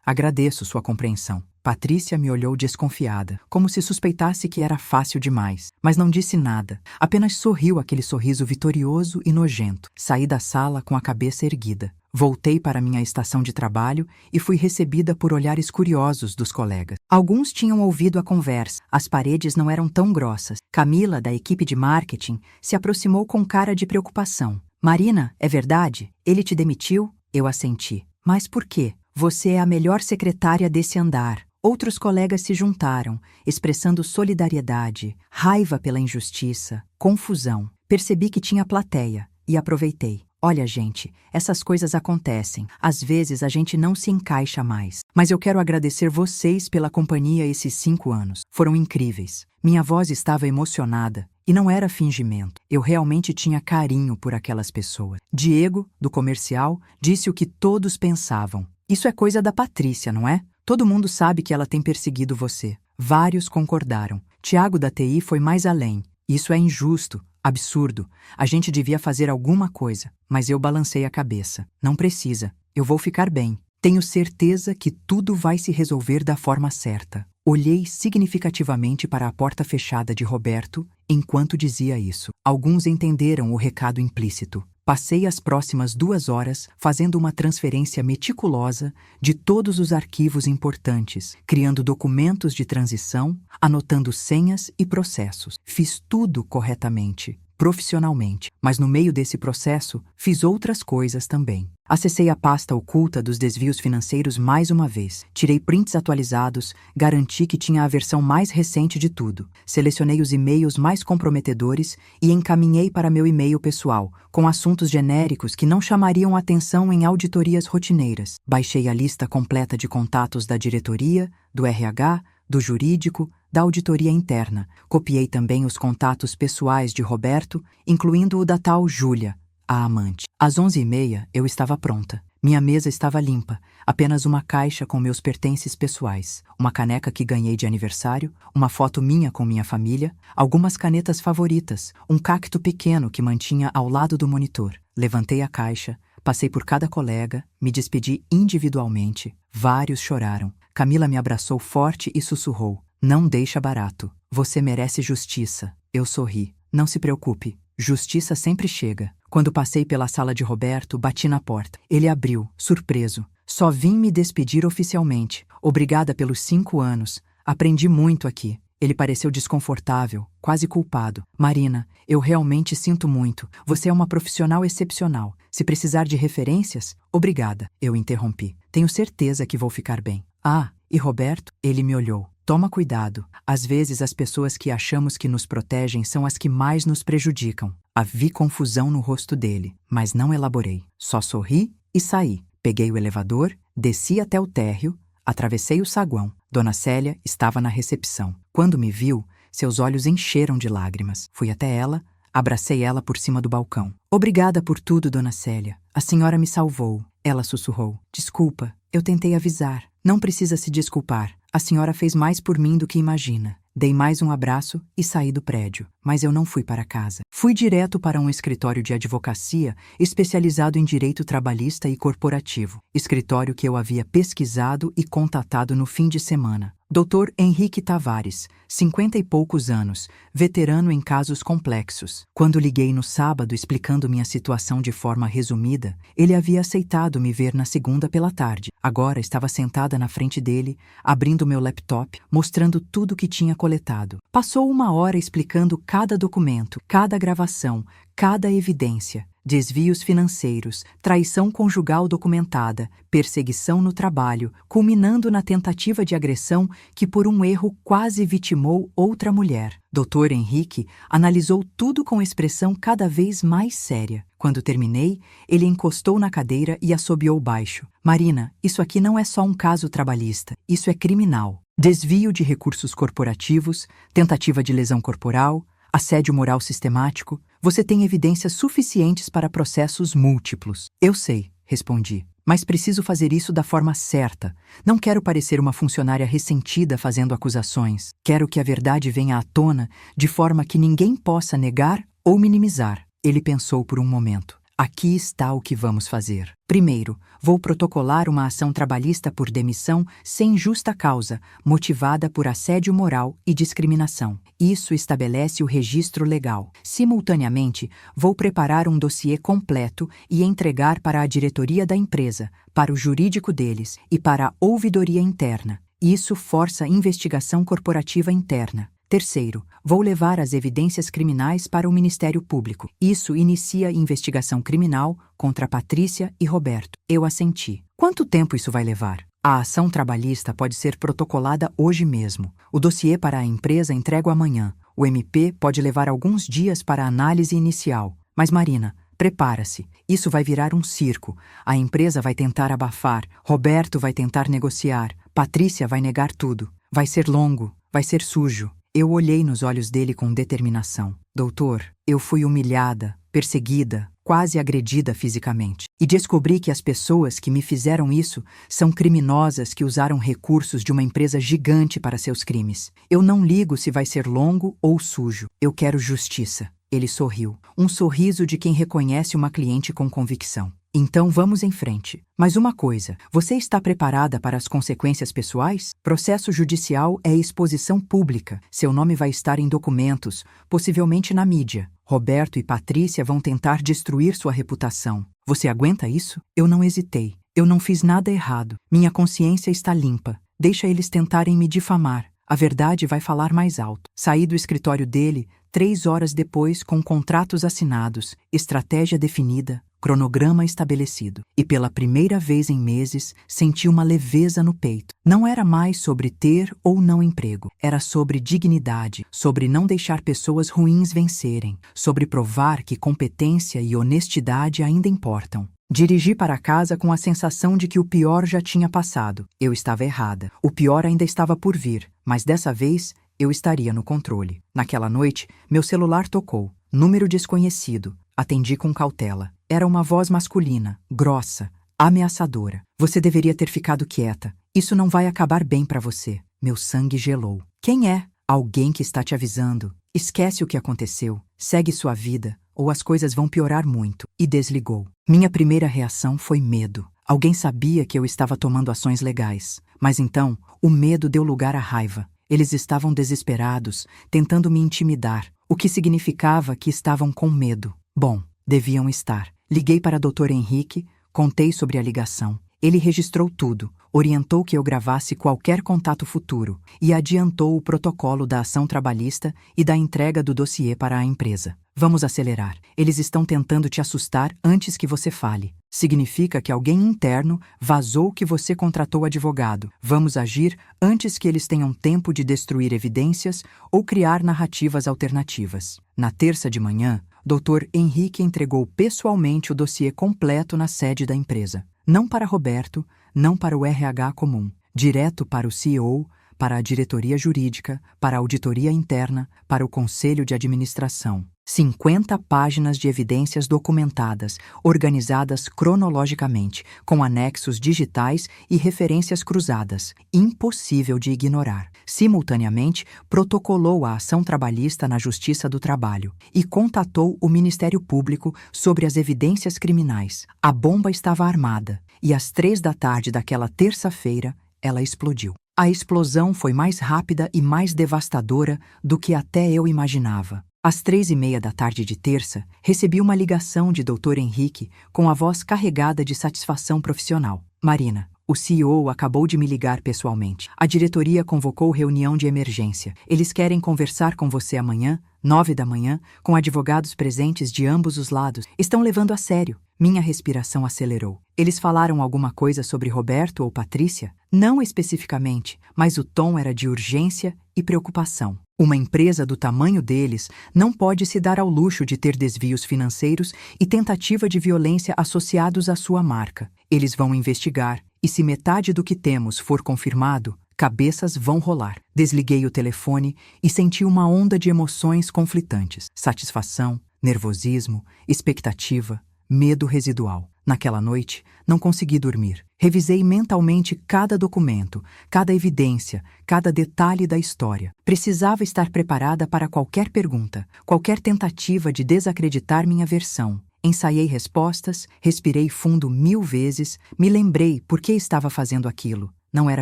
Speaker 1: agradeço sua compreensão. Patrícia me olhou desconfiada, como se suspeitasse que era fácil demais, mas não disse nada. Apenas sorriu aquele sorriso vitorioso e nojento. Saí da sala com a cabeça erguida. Voltei para minha estação de trabalho e fui recebida por olhares curiosos dos colegas. Alguns tinham ouvido a conversa. As paredes não eram tão grossas. Camila, da equipe de marketing, se aproximou com cara de preocupação. Marina, é verdade? Ele te demitiu? Eu assenti. Mas por quê? Você é a melhor secretária desse andar. Outros colegas se juntaram, expressando solidariedade, raiva pela injustiça, confusão. Percebi que tinha plateia e aproveitei. Olha, gente, essas coisas acontecem. Às vezes a gente não se encaixa mais. Mas eu quero agradecer vocês pela companhia esses 5 anos. Foram incríveis. Minha voz estava emocionada e não era fingimento. Eu realmente tinha carinho por aquelas pessoas. Diego, do comercial, disse o que todos pensavam. Isso é coisa da Patrícia, não é? Todo mundo sabe que ela tem perseguido você. Vários concordaram. Tiago da TI foi mais além. Isso é injusto, absurdo. A gente devia fazer alguma coisa. Mas eu balancei a cabeça. Não precisa. Eu vou ficar bem. Tenho certeza que tudo vai se resolver da forma certa. Olhei significativamente para a porta fechada de Roberto enquanto dizia isso. Alguns entenderam o recado implícito. Passei as próximas 2 horas fazendo uma transferência meticulosa de todos os arquivos importantes, criando documentos de transição, anotando senhas e processos. Fiz tudo corretamente, profissionalmente, mas no meio desse processo fiz outras coisas também. Acessei a pasta oculta dos desvios financeiros mais uma vez, tirei prints atualizados, garanti que tinha a versão mais recente de tudo, selecionei os e-mails mais comprometedores e encaminhei para meu e-mail pessoal, com assuntos genéricos que não chamariam atenção em auditorias rotineiras. Baixei a lista completa de contatos da diretoria, do RH, do jurídico, da auditoria interna. Copiei também os contatos pessoais de Roberto, incluindo o da tal Júlia, a amante. Às 11h30, eu estava pronta. Minha mesa estava limpa, apenas uma caixa com meus pertences pessoais, uma caneca que ganhei de aniversário, uma foto minha com minha família, algumas canetas favoritas, um cacto pequeno que mantinha ao lado do monitor. Levantei a caixa, passei por cada colega, me despedi individualmente. Vários choraram. Camila me abraçou forte e sussurrou: "Não deixa barato. Você merece justiça." Eu sorri. "Não se preocupe. Justiça sempre chega." Quando passei pela sala de Roberto, bati na porta. Ele abriu, surpreso. "Só vim me despedir oficialmente. Obrigada pelos 5 anos. Aprendi muito aqui." Ele pareceu desconfortável, quase culpado. "Marina, eu realmente sinto muito. Você é uma profissional excepcional. Se precisar de referências, obrigada." Eu interrompi. "Tenho certeza que vou ficar bem." "Ah, e Roberto?" Ele me olhou. Toma cuidado. Às vezes as pessoas que achamos que nos protegem são as que mais nos prejudicam. Vi confusão no rosto dele, mas não elaborei. Só sorri e saí. Peguei o elevador, desci até o térreo, atravessei o saguão. Dona Célia estava na recepção. Quando me viu, seus olhos encheram de lágrimas. Fui até ela, abracei ela por cima do balcão. Obrigada por tudo, Dona Célia. A senhora me salvou. Ela sussurrou. Desculpa, eu tentei avisar. Não precisa se desculpar. A senhora fez mais por mim do que imagina. Dei mais um abraço e saí do prédio, mas eu não fui para casa. Fui direto para um escritório de advocacia especializado em direito trabalhista e corporativo, escritório que eu havia pesquisado e contatado no fim de semana. Dr. Henrique Tavares, 50 e poucos anos, veterano em casos complexos. Quando liguei no sábado explicando minha situação de forma resumida, ele havia aceitado me ver na segunda pela tarde. Agora estava sentada na frente dele, abrindo meu laptop, mostrando tudo que tinha coletado. Passou 1 hora explicando cada documento, cada gravação, cada evidência. Desvios financeiros, traição conjugal documentada, perseguição no trabalho, culminando na tentativa de agressão que por um erro quase vitimou outra mulher. Dr. Henrique analisou tudo com expressão cada vez mais séria. Quando terminei, ele encostou na cadeira e assobiou baixo. Marina, isso aqui não é só um caso trabalhista, isso é criminal. Desvio de recursos corporativos, tentativa de lesão corporal, assédio moral sistemático. Você tem evidências suficientes para processos múltiplos. Eu sei, respondi, mas preciso fazer isso da forma certa. Não quero parecer uma funcionária ressentida fazendo acusações. Quero que a verdade venha à tona de forma que ninguém possa negar ou minimizar. Ele pensou por um momento. Aqui está o que vamos fazer. Primeiro, vou protocolar uma ação trabalhista por demissão sem justa causa, motivada por assédio moral e discriminação. Isso estabelece o registro legal. Simultaneamente, vou preparar um dossiê completo e entregar para a diretoria da empresa, para o jurídico deles e para a ouvidoria interna. Isso força a investigação corporativa interna. Terceiro, vou levar as evidências criminais para o Ministério Público. Isso inicia investigação criminal contra Patrícia e Roberto. Eu assenti. Quanto tempo isso vai levar? A ação trabalhista pode ser protocolada hoje mesmo. O dossiê para a empresa entrego amanhã. O MP pode levar alguns dias para a análise inicial. Mas Marina, prepara-se. Isso vai virar um circo. A empresa vai tentar abafar. Roberto vai tentar negociar. Patrícia vai negar tudo. Vai ser longo. Vai ser sujo. Eu olhei nos olhos dele com determinação. Doutor, eu fui humilhada, perseguida, quase agredida fisicamente. E descobri que as pessoas que me fizeram isso são criminosas que usaram recursos de uma empresa gigante para seus crimes. Eu não ligo se vai ser longo ou sujo. Eu quero justiça. Ele sorriu. Um sorriso de quem reconhece uma cliente com convicção. Então vamos em frente. Mas uma coisa, você está preparada para as consequências pessoais? Processo judicial é exposição pública. Seu nome vai estar em documentos, possivelmente na mídia. Roberto e Patrícia vão tentar destruir sua reputação. Você aguenta isso? Eu não hesitei. Eu não fiz nada errado. Minha consciência está limpa. Deixa eles tentarem me difamar. A verdade vai falar mais alto. Saí do escritório dele 3 horas depois com contratos assinados, estratégia definida, cronograma estabelecido. E pela primeira vez em meses, senti uma leveza no peito. Não era mais sobre ter ou não emprego. Era sobre dignidade, sobre não deixar pessoas ruins vencerem, sobre provar que competência e honestidade ainda importam. Dirigi para casa com a sensação de que o pior já tinha passado. Eu estava errada. O pior ainda estava por vir, mas dessa vez eu estaria no controle. Naquela noite, meu celular tocou. Número desconhecido. Atendi com cautela. Era uma voz masculina, grossa, ameaçadora. Você deveria ter ficado quieta. Isso não vai acabar bem para você. Meu sangue gelou. Quem é? Alguém que está te avisando. Esquece o que aconteceu. Segue sua vida, ou as coisas vão piorar muito. E desligou. Minha primeira reação foi medo. Alguém sabia que eu estava tomando ações legais. Mas então, o medo deu lugar à raiva. Eles estavam desesperados, tentando me intimidar, o que significava que estavam com medo. Bom, deviam estar. Liguei para Dr. Henrique, contei sobre a ligação. Ele registrou tudo. orientou que eu gravasse qualquer contato futuro e adiantou o protocolo da ação trabalhista e da entrega do dossiê para a empresa. Vamos acelerar. Eles estão tentando te assustar antes que você fale. Significa que alguém interno vazou que você contratou advogado. Vamos agir antes que eles tenham tempo de destruir evidências ou criar narrativas alternativas. Na terça de manhã, Dr. Henrique entregou pessoalmente o dossiê completo na sede da empresa. Não para Roberto, não para o RH comum. Direto para o CEO, para a diretoria jurídica, para a auditoria interna, para o conselho de administração. 50 páginas de evidências documentadas, organizadas cronologicamente, com anexos digitais e referências cruzadas, impossível de ignorar. Simultaneamente, protocolou a ação trabalhista na Justiça do Trabalho e contatou o Ministério Público sobre as evidências criminais. A bomba estava armada e às 3 da tarde daquela terça-feira, ela explodiu. A explosão foi mais rápida e mais devastadora do que até eu imaginava. Às 3:30 da tarde de terça, recebi uma ligação de Dr. Henrique com a voz carregada de satisfação profissional. Marina, o CEO acabou de me ligar pessoalmente. A diretoria convocou reunião de emergência. Eles querem conversar com você amanhã, 9 da manhã, com advogados presentes de ambos os lados. Estão levando a sério. Minha respiração acelerou. Eles falaram alguma coisa sobre Roberto ou Patrícia? Não especificamente, mas o tom era de urgência e preocupação. Uma empresa do tamanho deles não pode se dar ao luxo de ter desvios financeiros e tentativa de violência associados à sua marca. Eles vão investigar, e se metade do que temos for confirmado, cabeças vão rolar. Desliguei o telefone e senti uma onda de emoções conflitantes. Satisfação, nervosismo, expectativa, medo residual. Naquela noite, não consegui dormir. Revisei mentalmente cada documento, cada evidência, cada detalhe da história. Precisava estar preparada para qualquer pergunta, qualquer tentativa de desacreditar minha versão. Ensaiei respostas, respirei fundo 1000 vezes, me lembrei por que estava fazendo aquilo. Não era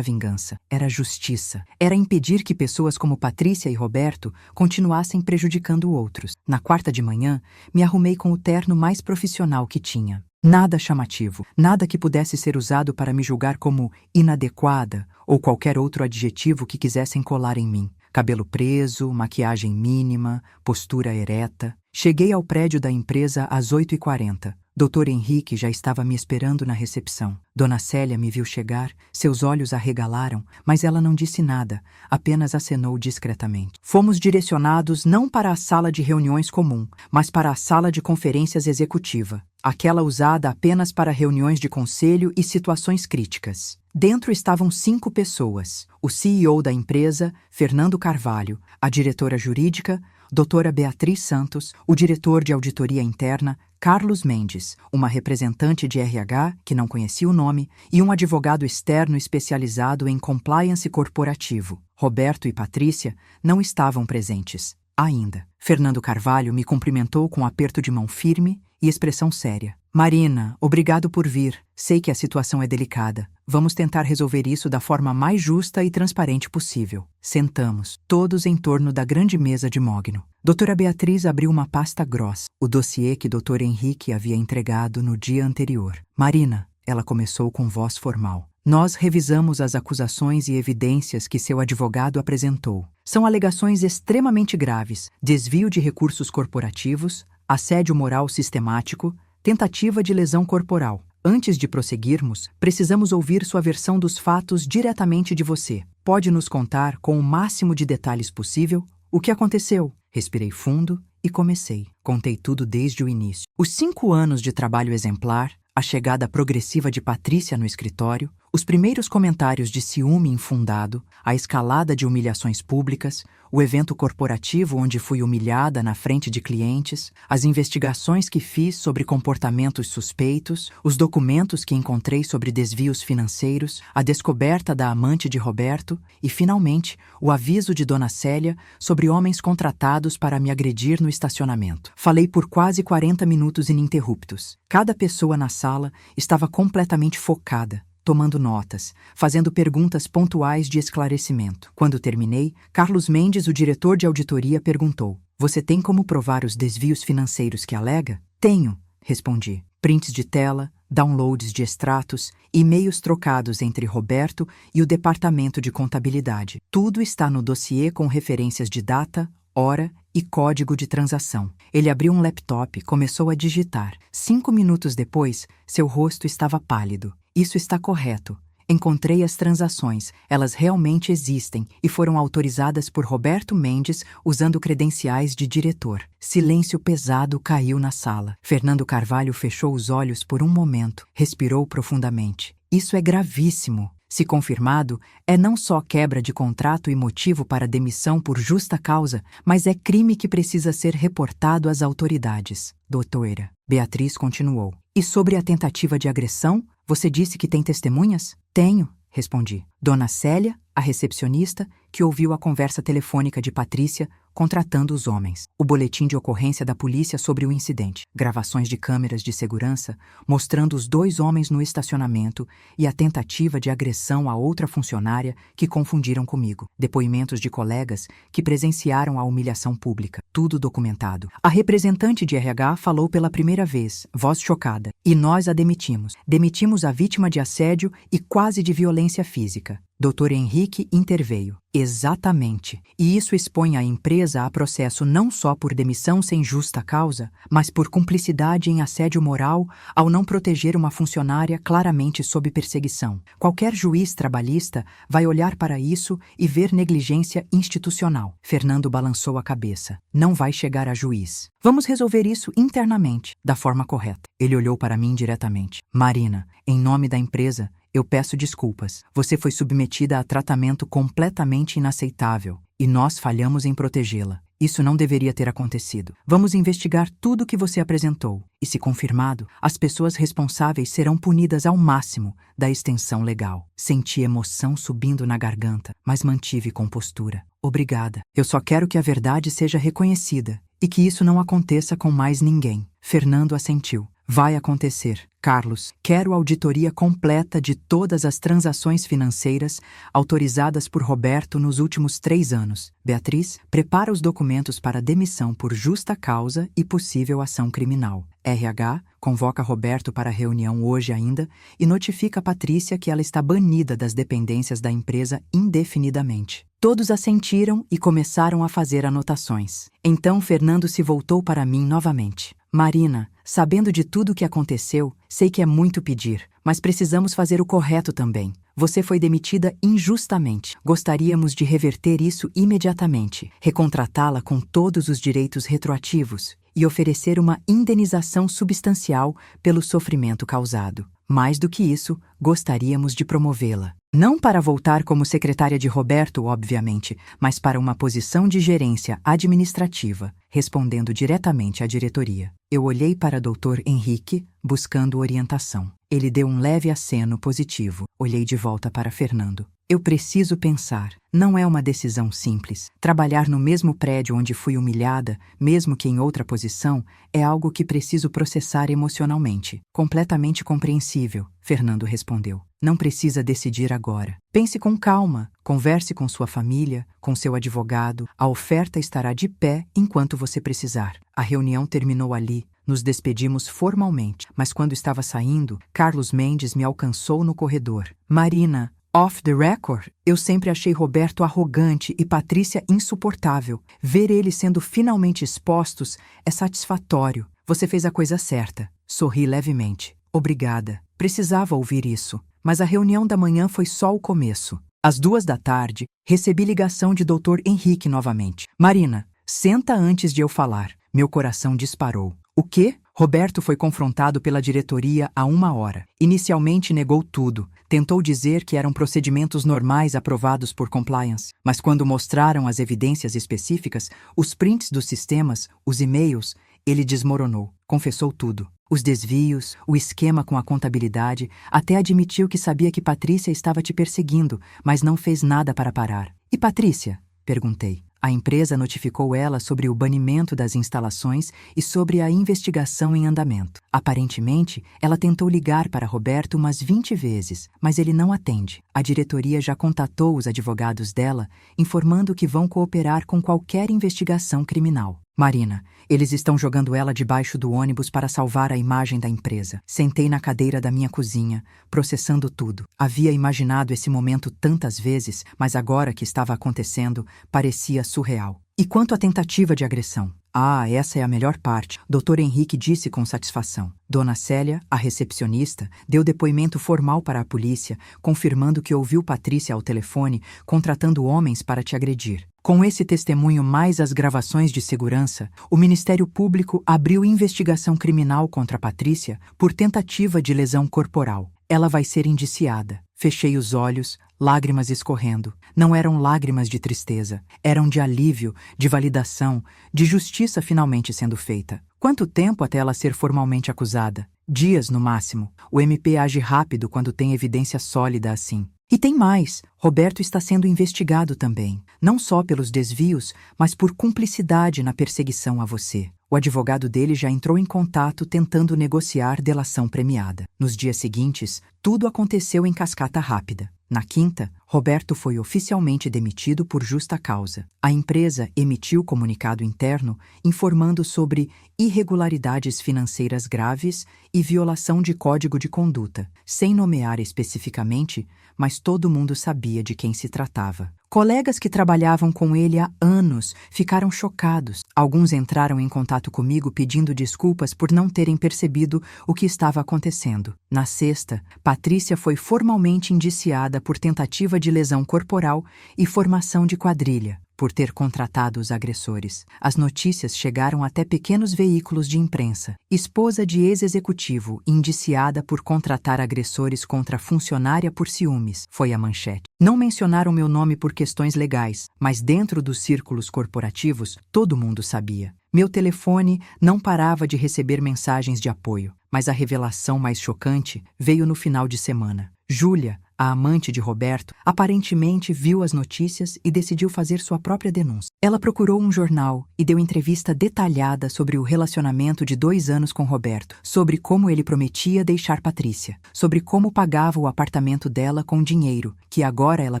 Speaker 1: vingança, era justiça. Era impedir que pessoas como Patrícia e Roberto continuassem prejudicando outros. Na quarta de manhã, me arrumei com o terno mais profissional que tinha. Nada chamativo, nada que pudesse ser usado para me julgar como inadequada ou qualquer outro adjetivo que quisessem colar em mim. Cabelo preso, maquiagem mínima, postura ereta. Cheguei ao prédio da empresa às 8h40. Dr. Henrique já estava me esperando na recepção. Dona Célia me viu chegar, seus olhos arregalaram, mas ela não disse nada, apenas acenou discretamente. Fomos direcionados não para a sala de reuniões comum, mas para a sala de conferências executiva, aquela usada apenas para reuniões de conselho e situações críticas. Dentro estavam 5 pessoas: o CEO da empresa, Fernando Carvalho, a diretora jurídica, doutora Beatriz Santos, o diretor de auditoria interna, Carlos Mendes, uma representante de RH, que não conhecia o nome, e um advogado externo especializado em compliance corporativo. Roberto e Patrícia não estavam presentes, ainda. Fernando Carvalho me cumprimentou com um aperto de mão firme e expressão séria. Marina, obrigado por vir. Sei que a situação é delicada. Vamos tentar resolver isso da forma mais justa e transparente possível. Sentamos, todos em torno da grande mesa de mogno. Doutora Beatriz abriu uma pasta grossa, o dossiê que Dr. Henrique havia entregado no dia anterior. Marina, ela começou com voz formal. Nós revisamos as acusações e evidências que seu advogado apresentou. São alegações extremamente graves: desvio de recursos corporativos, assédio moral sistemático, tentativa de lesão corporal. Antes de prosseguirmos, precisamos ouvir sua versão dos fatos diretamente de você. Pode nos contar, com o máximo de detalhes possível, o que aconteceu? Respirei fundo e comecei. Contei tudo desde o início. Os 5 anos de trabalho exemplar, a chegada progressiva de Patrícia no escritório, os primeiros comentários de ciúme infundado, a escalada de humilhações públicas, o evento corporativo onde fui humilhada na frente de clientes, as investigações que fiz sobre comportamentos suspeitos, os documentos que encontrei sobre desvios financeiros, a descoberta da amante de Roberto e, finalmente, o aviso de Dona Célia sobre homens contratados para me agredir no estacionamento. Falei por quase 40 minutos ininterruptos. Cada pessoa na sala estava completamente focada, tomando notas, fazendo perguntas pontuais de esclarecimento. Quando terminei, Carlos Mendes, o diretor de auditoria, perguntou: "Você tem como provar os desvios financeiros que alega?" "Tenho", respondi. Prints de tela, downloads de extratos, e-mails trocados entre Roberto e o departamento de contabilidade. Tudo está no dossiê com referências de data, hora e código de transação. Ele abriu um laptop e começou a digitar. 5 minutos depois, seu rosto estava pálido. Isso está correto. Encontrei as transações. Elas realmente existem e foram autorizadas por Roberto Mendes usando credenciais de diretor. Silêncio pesado caiu na sala. Fernando Carvalho fechou os olhos por um momento. Respirou profundamente. Isso é gravíssimo. Se confirmado, é não só quebra de contrato e motivo para demissão por justa causa, mas é crime que precisa ser reportado às autoridades. Doutora. Beatriz continuou. E sobre a tentativa de agressão, você disse que tem testemunhas? Tenho, respondi. Dona Célia, a recepcionista, que ouviu a conversa telefônica de Patrícia contratando os homens. O boletim de ocorrência da polícia sobre o incidente. Gravações de câmeras de segurança mostrando os 2 homens no estacionamento e a tentativa de agressão a outra funcionária que confundiram comigo. Depoimentos de colegas que presenciaram a humilhação pública. Tudo documentado. A representante de RH falou pela primeira vez, voz chocada. E nós a demitimos. Demitimos a vítima de assédio e quase de violência física. Dr. Henrique interveio. Exatamente. E isso expõe a empresa a processo não só por demissão sem justa causa, mas por cumplicidade em assédio moral ao não proteger uma funcionária claramente sob perseguição. Qualquer juiz trabalhista vai olhar para isso e ver negligência institucional. Fernando balançou a cabeça. Não vai chegar a juiz. Vamos resolver isso internamente, da forma correta. Ele olhou para mim diretamente. Marina, em nome da empresa, eu peço desculpas. Você foi submetida a tratamento completamente inaceitável e nós falhamos em protegê-la. Isso não deveria ter acontecido. Vamos investigar tudo o que você apresentou e, se confirmado, as pessoas responsáveis serão punidas ao máximo da extensão legal. Senti emoção subindo na garganta, mas mantive compostura. Obrigada. Eu só quero que a verdade seja reconhecida e que isso não aconteça com mais ninguém. Fernando assentiu. Vai acontecer. Carlos, quero auditoria completa de todas as transações financeiras autorizadas por Roberto nos últimos 3 anos. Beatriz, prepara os documentos para demissão por justa causa e possível ação criminal. RH, convoca Roberto para a reunião hoje ainda e notifica a Patrícia que ela está banida das dependências da empresa indefinidamente. Todos assentiram e começaram a fazer anotações. Então Fernando se voltou para mim novamente. Marina, sabendo de tudo o que aconteceu, sei que é muito pedir, mas precisamos fazer o correto também. Você foi demitida injustamente. Gostaríamos de reverter isso imediatamente, recontratá-la com todos os direitos retroativos e oferecer uma indenização substancial pelo sofrimento causado. Mais do que isso, gostaríamos de promovê-la. Não para voltar como secretária de Roberto, obviamente, mas para uma posição de gerência administrativa, respondendo diretamente à diretoria. Eu olhei para Dr. Henrique, buscando orientação. Ele deu um leve aceno positivo. Olhei de volta para Fernando. Eu preciso pensar. Não é uma decisão simples. Trabalhar no mesmo prédio onde fui humilhada, mesmo que em outra posição, é algo que preciso processar emocionalmente. Completamente compreensível, Fernando respondeu. Não precisa decidir agora. Pense com calma. Converse com sua família, com seu advogado. A oferta estará de pé enquanto você precisar. A reunião terminou ali. Nos despedimos formalmente, mas quando estava saindo, Carlos Mendes me alcançou no corredor. Marina, off the record, eu sempre achei Roberto arrogante e Patrícia insuportável. Ver eles sendo finalmente expostos é satisfatório. Você fez a coisa certa. Sorri levemente. Obrigada. Precisava ouvir isso. Mas a reunião da manhã foi só o começo. Às 14h, recebi ligação de Dr. Henrique novamente. Marina, senta antes de eu falar. Meu coração disparou. O quê? Roberto foi confrontado pela diretoria há 1 hora. Inicialmente negou tudo. Tentou dizer que eram procedimentos normais aprovados por compliance. Mas quando mostraram as evidências específicas, os prints dos sistemas, os e-mails, ele desmoronou. Confessou tudo. Os desvios, o esquema com a contabilidade, até admitiu que sabia que Patrícia estava te perseguindo, mas não fez nada para parar. E Patrícia? Perguntei. A empresa notificou ela sobre o banimento das instalações e sobre a investigação em andamento. Aparentemente, ela tentou ligar para Roberto umas 20 vezes, mas ele não atende. A diretoria já contatou os advogados dela, informando que vão cooperar com qualquer investigação criminal. Marina, eles estão jogando ela debaixo do ônibus para salvar a imagem da empresa. Sentei na cadeira da minha cozinha, processando tudo. Havia imaginado esse momento tantas vezes, mas agora que estava acontecendo, parecia surreal. E quanto à tentativa de agressão? Ah, essa é a melhor parte, Dr. Henrique disse com satisfação. Dona Célia, a recepcionista, deu depoimento formal para a polícia, confirmando que ouviu Patrícia ao telefone, contratando homens para te agredir. Com esse testemunho mais as gravações de segurança, o Ministério Público abriu investigação criminal contra Patrícia por tentativa de lesão corporal. Ela vai ser indiciada. Fechei os olhos, lágrimas escorrendo. Não eram lágrimas de tristeza, eram de alívio, de validação, de justiça finalmente sendo feita. Quanto tempo até ela ser formalmente acusada? Dias, no máximo. O MP age rápido quando tem evidência sólida assim. E tem mais, Roberto está sendo investigado também, não só pelos desvios, mas por cumplicidade na perseguição a você. O advogado dele já entrou em contato tentando negociar delação premiada. Nos dias seguintes, tudo aconteceu em cascata rápida. Na quinta, Roberto foi oficialmente demitido por justa causa. A empresa emitiu comunicado interno informando sobre irregularidades financeiras graves e violação de código de conduta, sem nomear especificamente, mas todo mundo sabia de quem se tratava. Colegas que trabalhavam com ele há anos ficaram chocados. Alguns entraram em contato comigo pedindo desculpas por não terem percebido o que estava acontecendo. Na sexta, Patrícia foi formalmente indiciada por tentativa de lesão corporal e formação de quadrilha, por ter contratado os agressores. As notícias chegaram até pequenos veículos de imprensa. Esposa de ex-executivo indiciada por contratar agressores contra funcionária por ciúmes, foi a manchete. Não mencionaram meu nome por questões legais, mas dentro dos círculos corporativos, todo mundo sabia. Meu telefone não parava de receber mensagens de apoio, mas a revelação mais chocante veio no final de semana. Júlia, a amante de Roberto, aparentemente viu as notícias e decidiu fazer sua própria denúncia. Ela procurou um jornal e deu entrevista detalhada sobre o relacionamento de 2 anos com Roberto, sobre como ele prometia deixar Patrícia, sobre como pagava o apartamento dela com dinheiro, que agora ela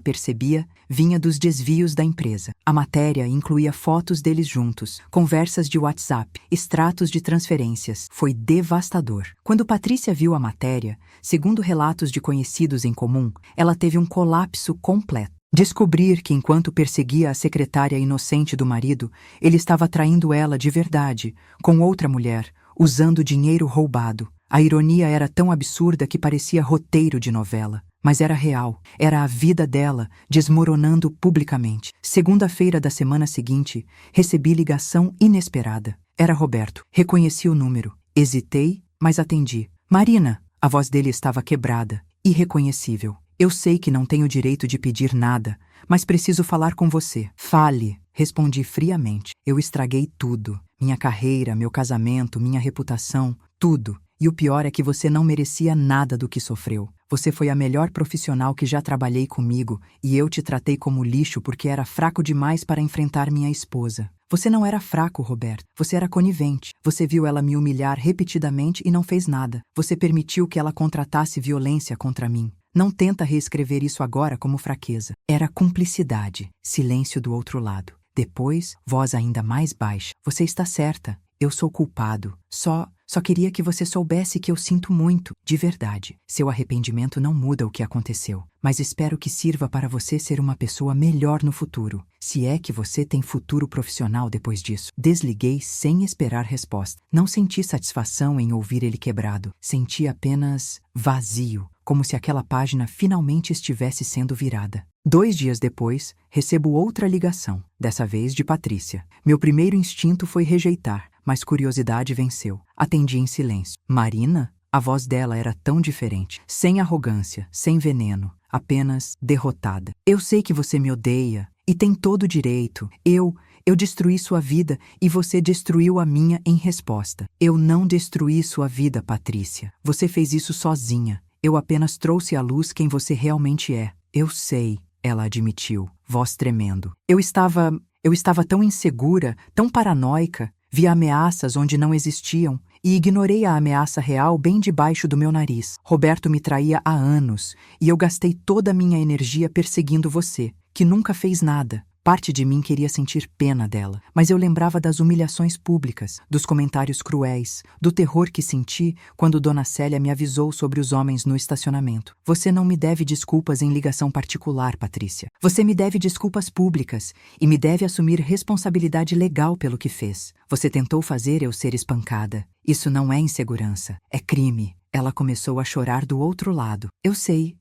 Speaker 1: percebia vinha dos desvios da empresa. A matéria incluía fotos deles juntos, conversas de WhatsApp, extratos de transferências. Foi devastador. Quando Patrícia viu a matéria, segundo relatos de conhecidos em comum, ela teve um colapso completo. Descobrir que enquanto perseguia a secretária inocente do marido, ele estava traindo ela de verdade, com outra mulher, usando dinheiro roubado. A ironia era tão absurda que parecia roteiro de novela. Mas era real, era a vida dela desmoronando publicamente. Segunda-feira da semana seguinte, recebi ligação inesperada. Era Roberto. Reconheci o número. Hesitei, mas atendi. Marina, a voz dele estava quebrada, irreconhecível. Eu sei que não tenho direito de pedir nada, mas preciso falar com você. Fale, respondi friamente. Eu estraguei tudo. Minha carreira, meu casamento, minha reputação, tudo. E o pior é que você não merecia nada do que sofreu. Você foi a melhor profissional que já trabalhei comigo e eu te tratei como lixo porque era fraco demais para enfrentar minha esposa. Você não era fraco, Roberto. Você era conivente. Você viu ela me humilhar repetidamente e não fez nada. Você permitiu que ela contratasse violência contra mim. Não tenta reescrever isso agora como fraqueza. Era cumplicidade. Silêncio do outro lado. Depois, voz ainda mais baixa. Você está certa. Eu sou culpado. Só queria que você soubesse que eu sinto muito, de verdade. Seu arrependimento não muda o que aconteceu, mas espero que sirva para você ser uma pessoa melhor no futuro, se é que você tem futuro profissional depois disso. Desliguei sem esperar resposta. Não senti satisfação em ouvir ele quebrado. Senti apenas vazio, como se aquela página finalmente estivesse sendo virada. 2 dias depois, recebo outra ligação, dessa vez de Patrícia. Meu primeiro instinto foi rejeitar, mas curiosidade venceu. Atendi em silêncio. Marina? A voz dela era tão diferente, sem arrogância, sem veneno, apenas derrotada. Eu sei que você me odeia e tem todo o direito. Eu destruí sua vida e você destruiu a minha em resposta. Eu não destruí sua vida, Patrícia. Você fez isso sozinha. Eu apenas trouxe à luz quem você realmente é. Eu sei, ela admitiu, voz tremendo. Eu estava tão insegura, tão paranoica. Vi ameaças onde não existiam e ignorei a ameaça real bem debaixo do meu nariz. Roberto me traía há anos e eu gastei toda a minha energia perseguindo você, que nunca fez nada. Parte de mim queria sentir pena dela, mas eu lembrava das humilhações públicas, dos comentários cruéis, do terror que senti quando Dona Célia me avisou sobre os homens no estacionamento. Você não me deve desculpas em ligação particular, Patrícia. Você me deve desculpas públicas e me deve assumir responsabilidade legal pelo que fez. Você tentou fazer eu ser espancada. Isso não é insegurança, é crime. Ela começou a chorar do outro lado. Eu sei.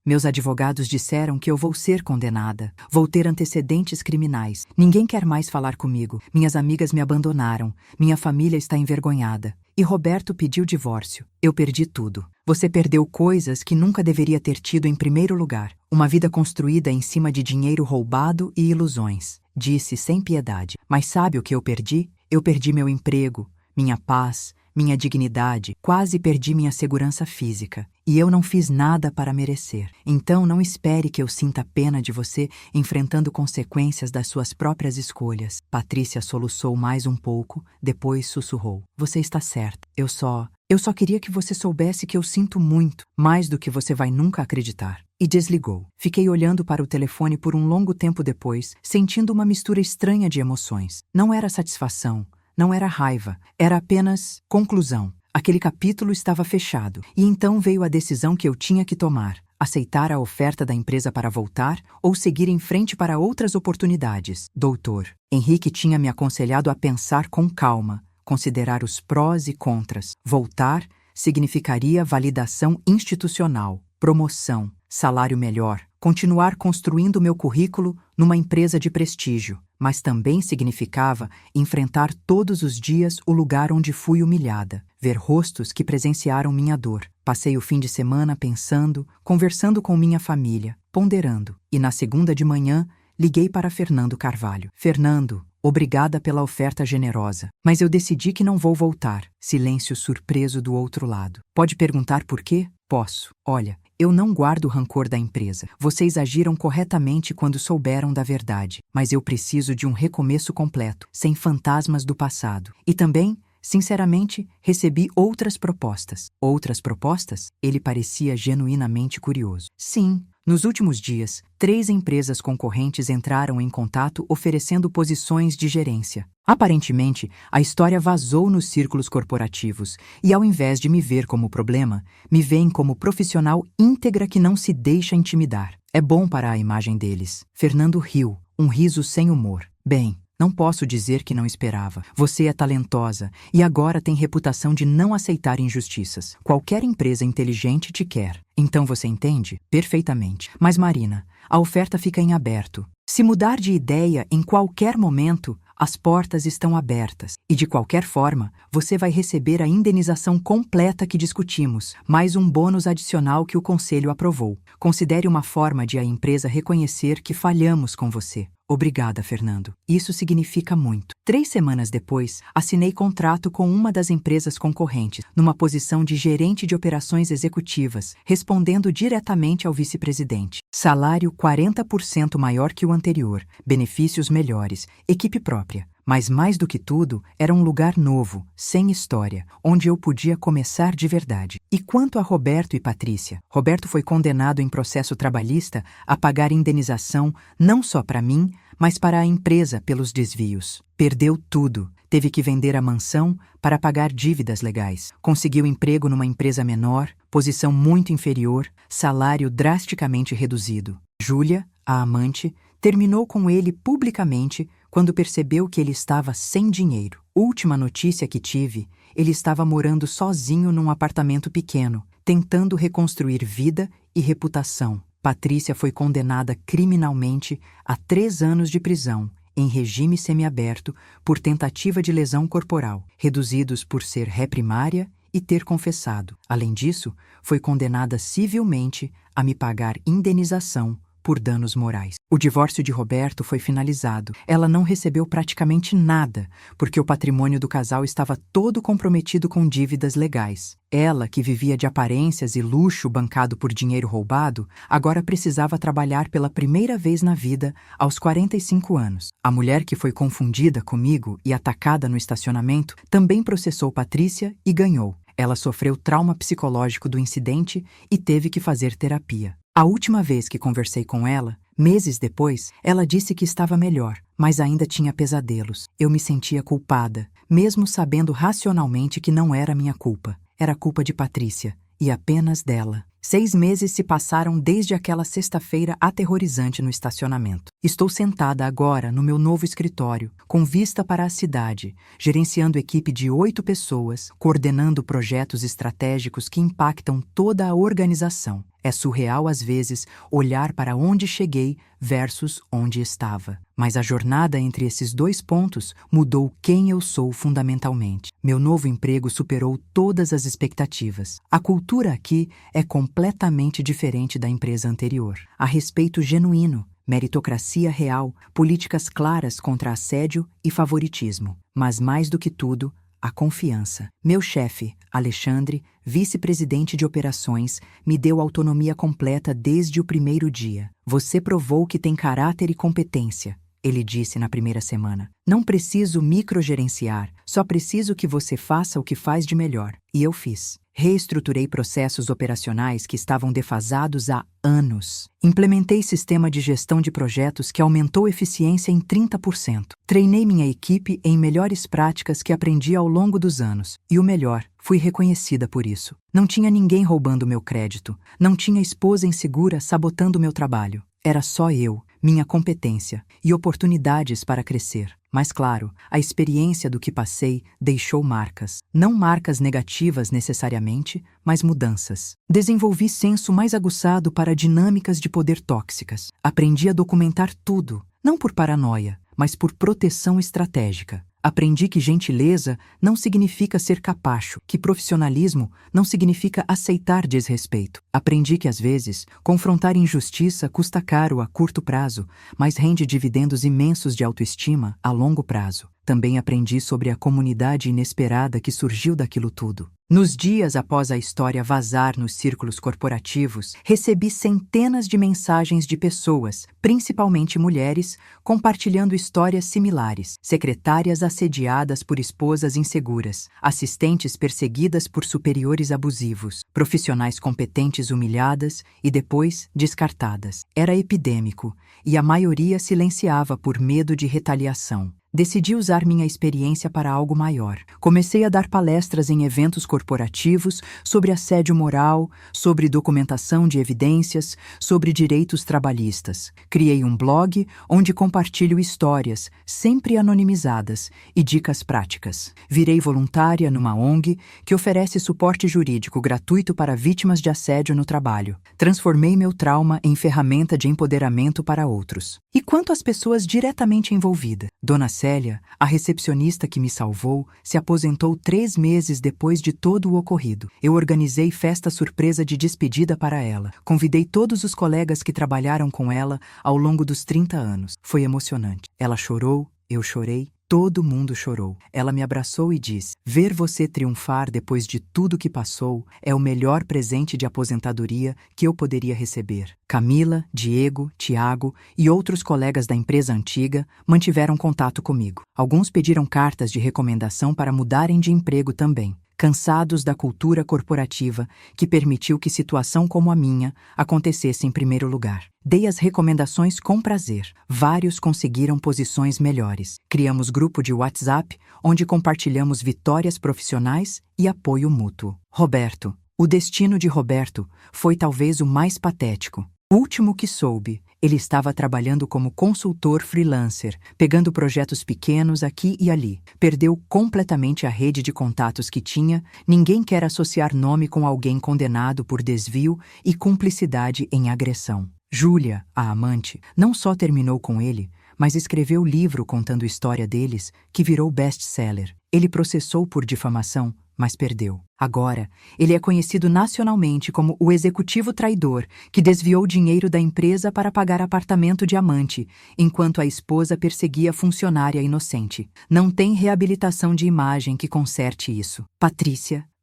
Speaker 1: Meus advogados disseram que eu vou ser condenada. Vou ter antecedentes criminais. Ninguém quer mais falar comigo. Minhas amigas me abandonaram. Minha família está envergonhada. E Roberto pediu divórcio. Eu perdi tudo. Você perdeu coisas que nunca deveria ter tido em primeiro lugar. Uma vida construída em cima de dinheiro roubado e ilusões. Disse sem piedade. Mas sabe o que eu perdi? Eu perdi meu emprego, minha paz, minha dignidade, quase perdi minha segurança física. E eu não fiz nada para merecer. Então não espere que eu sinta pena de você enfrentando consequências das suas próprias escolhas. Patrícia soluçou mais um pouco, depois sussurrou. Você está certa. Eu só queria que você soubesse que eu sinto muito, mais do que você vai nunca acreditar. E desligou. Fiquei olhando para o telefone por um longo tempo depois, sentindo uma mistura estranha de emoções. Não era satisfação. Não era raiva, era apenas conclusão. Aquele capítulo estava fechado, e então veio a decisão que eu tinha que tomar: aceitar a oferta da empresa para voltar ou seguir em frente para outras oportunidades. Doutor Henrique tinha me aconselhado a pensar com calma, considerar os prós e contras. Voltar significaria validação institucional, promoção, salário melhor, continuar construindo meu currículo numa empresa de prestígio. Mas também significava enfrentar todos os dias o lugar onde fui humilhada, ver rostos que presenciaram minha dor. Passei o fim de semana pensando, conversando com minha família, ponderando. E na segunda de manhã, liguei para Fernando Carvalho. Fernando, obrigada pela oferta generosa, mas eu decidi que não vou voltar. Silêncio surpreso do outro lado. Pode perguntar por quê? Posso. Olha, eu não guardo rancor da empresa. Vocês agiram corretamente quando souberam da verdade. Mas eu preciso de um recomeço completo, sem fantasmas do passado. E também, sinceramente, recebi outras propostas. Outras propostas? Ele parecia genuinamente curioso. Sim. Nos últimos dias, 3 empresas concorrentes entraram em contato oferecendo posições de gerência. Aparentemente, a história vazou nos círculos corporativos e, ao invés de me ver como problema, me veem como profissional íntegra que não se deixa intimidar. É bom para a imagem deles. Fernando riu, um riso sem humor. Bem, não posso dizer que não esperava. Você é talentosa e agora tem reputação de não aceitar injustiças. Qualquer empresa inteligente te quer. Então você entende? Perfeitamente. Mas Marina, a oferta fica em aberto. Se mudar de ideia em qualquer momento, as portas estão abertas. E de qualquer forma, você vai receber a indenização completa que discutimos, mais um bônus adicional que o conselho aprovou. Considere uma forma de a empresa reconhecer que falhamos com você. Obrigada, Fernando. Isso significa muito. 3 semanas depois, assinei contrato com uma das empresas concorrentes, numa posição de gerente de operações executivas, respondendo diretamente ao vice-presidente. Salário 40% maior que o anterior, benefícios melhores, equipe própria. Mas mais do que tudo, era um lugar novo, sem história, onde eu podia começar de verdade. E quanto a Roberto e Patrícia? Roberto foi condenado em processo trabalhista a pagar indenização não só para mim, mas para a empresa pelos desvios. Perdeu tudo. Teve que vender a mansão para pagar dívidas legais. Conseguiu emprego numa empresa menor, posição muito inferior, salário drasticamente reduzido. Júlia, a amante, terminou com ele publicamente quando percebeu que ele estava sem dinheiro. Última notícia que tive, ele estava morando sozinho num apartamento pequeno, tentando reconstruir vida e reputação. Patrícia foi condenada criminalmente a 3 anos de prisão, em regime semiaberto, por tentativa de lesão corporal, reduzidos por ser ré primária e ter confessado. Além disso, foi condenada civilmente a me pagar indenização por danos morais. O divórcio de Roberto foi finalizado. Ela não recebeu praticamente nada, porque o patrimônio do casal estava todo comprometido com dívidas legais. Ela, que vivia de aparências e luxo bancado por dinheiro roubado, agora precisava trabalhar pela primeira vez na vida aos 45 anos. A mulher que foi confundida comigo e atacada no estacionamento também processou Patrícia e ganhou. Ela sofreu trauma psicológico do incidente e teve que fazer terapia. A última vez que conversei com ela, meses depois, ela disse que estava melhor, mas ainda tinha pesadelos. Eu me sentia culpada, mesmo sabendo racionalmente que não era minha culpa. Era culpa de Patrícia, e apenas dela. 6 meses se passaram desde aquela sexta-feira aterrorizante no estacionamento. Estou sentada agora no meu novo escritório, com vista para a cidade, gerenciando equipe de 8 pessoas, coordenando projetos estratégicos que impactam toda a organização. É surreal às vezes olhar para onde cheguei versus onde estava. Mas a jornada entre esses 2 pontos mudou quem eu sou fundamentalmente. Meu novo emprego superou todas as expectativas. A cultura aqui é completamente diferente da empresa anterior. Há respeito genuíno, meritocracia real, políticas claras contra assédio e favoritismo. Mas mais do que tudo, a confiança. Meu chefe, Alexandre, vice-presidente de operações, me deu autonomia completa desde o primeiro dia. Você provou que tem caráter e competência, ele disse na primeira semana. Não preciso microgerenciar, só preciso que você faça o que faz de melhor. E eu fiz. Reestruturei processos operacionais que estavam defasados há anos. Implementei sistema de gestão de projetos que aumentou eficiência em 30%. Treinei minha equipe em melhores práticas que aprendi ao longo dos anos. E o melhor, fui reconhecida por isso. Não tinha ninguém roubando meu crédito. Não tinha esposa insegura sabotando meu trabalho. Era só eu, minha competência e oportunidades para crescer. Mas claro, a experiência do que passei deixou marcas. Não marcas negativas necessariamente, mas mudanças. Desenvolvi senso mais aguçado para dinâmicas de poder tóxicas. Aprendi a documentar tudo, não por paranoia, mas por proteção estratégica. Aprendi que gentileza não significa ser capacho, que profissionalismo não significa aceitar desrespeito. Aprendi que, às vezes, confrontar injustiça custa caro a curto prazo, mas rende dividendos imensos de autoestima a longo prazo. Também aprendi sobre a comunidade inesperada que surgiu daquilo tudo. Nos dias após a história vazar nos círculos corporativos, recebi centenas de mensagens de pessoas, principalmente mulheres, compartilhando histórias similares. Secretárias assediadas por esposas inseguras, assistentes perseguidas por superiores abusivos, profissionais competentes humilhadas e depois descartadas. Era epidêmico, e a maioria silenciava por medo de retaliação. Decidi usar minha experiência para algo maior. Comecei a dar palestras em eventos corporativos sobre assédio moral, sobre documentação de evidências, sobre direitos trabalhistas. Criei um blog onde compartilho histórias, sempre anonimizadas, e dicas práticas. Virei voluntária numa ONG que oferece suporte jurídico gratuito para vítimas de assédio no trabalho. Transformei meu trauma em ferramenta de empoderamento para outros. E quanto às pessoas diretamente envolvidas? Dona Célia, a recepcionista que me salvou, se aposentou 3 meses depois de todo o ocorrido. Eu organizei festa surpresa de despedida para ela. Convidei todos os colegas que trabalharam com ela ao longo dos 30 anos. Foi emocionante. Ela chorou, eu chorei. Todo mundo chorou. Ela me abraçou e disse: ver você triunfar depois de tudo que passou é o melhor presente de aposentadoria que eu poderia receber. Camila, Diego, Tiago e outros colegas da empresa antiga mantiveram contato comigo. Alguns pediram cartas de recomendação para mudarem de emprego também. Cansados da cultura corporativa que permitiu que situação como a minha acontecesse em primeiro lugar. Dei as recomendações com prazer. Vários conseguiram posições melhores. Criamos grupo de WhatsApp, onde compartilhamos vitórias profissionais e apoio mútuo. Roberto. O destino de Roberto foi talvez o mais patético. Último que soube, ele estava trabalhando como consultor freelancer, pegando projetos pequenos aqui e ali. Perdeu completamente a rede de contatos que tinha, ninguém quer associar nome com alguém condenado por desvio e cumplicidade em agressão. Júlia, a amante, não só terminou com ele, mas escreveu livro contando a história deles, que virou best-seller. Ele processou por difamação, mas perdeu. Agora, ele é conhecido nacionalmente como o executivo traidor que desviou dinheiro da empresa para pagar apartamento de amante, enquanto a esposa perseguia funcionária inocente. Não tem reabilitação de imagem que conserte isso.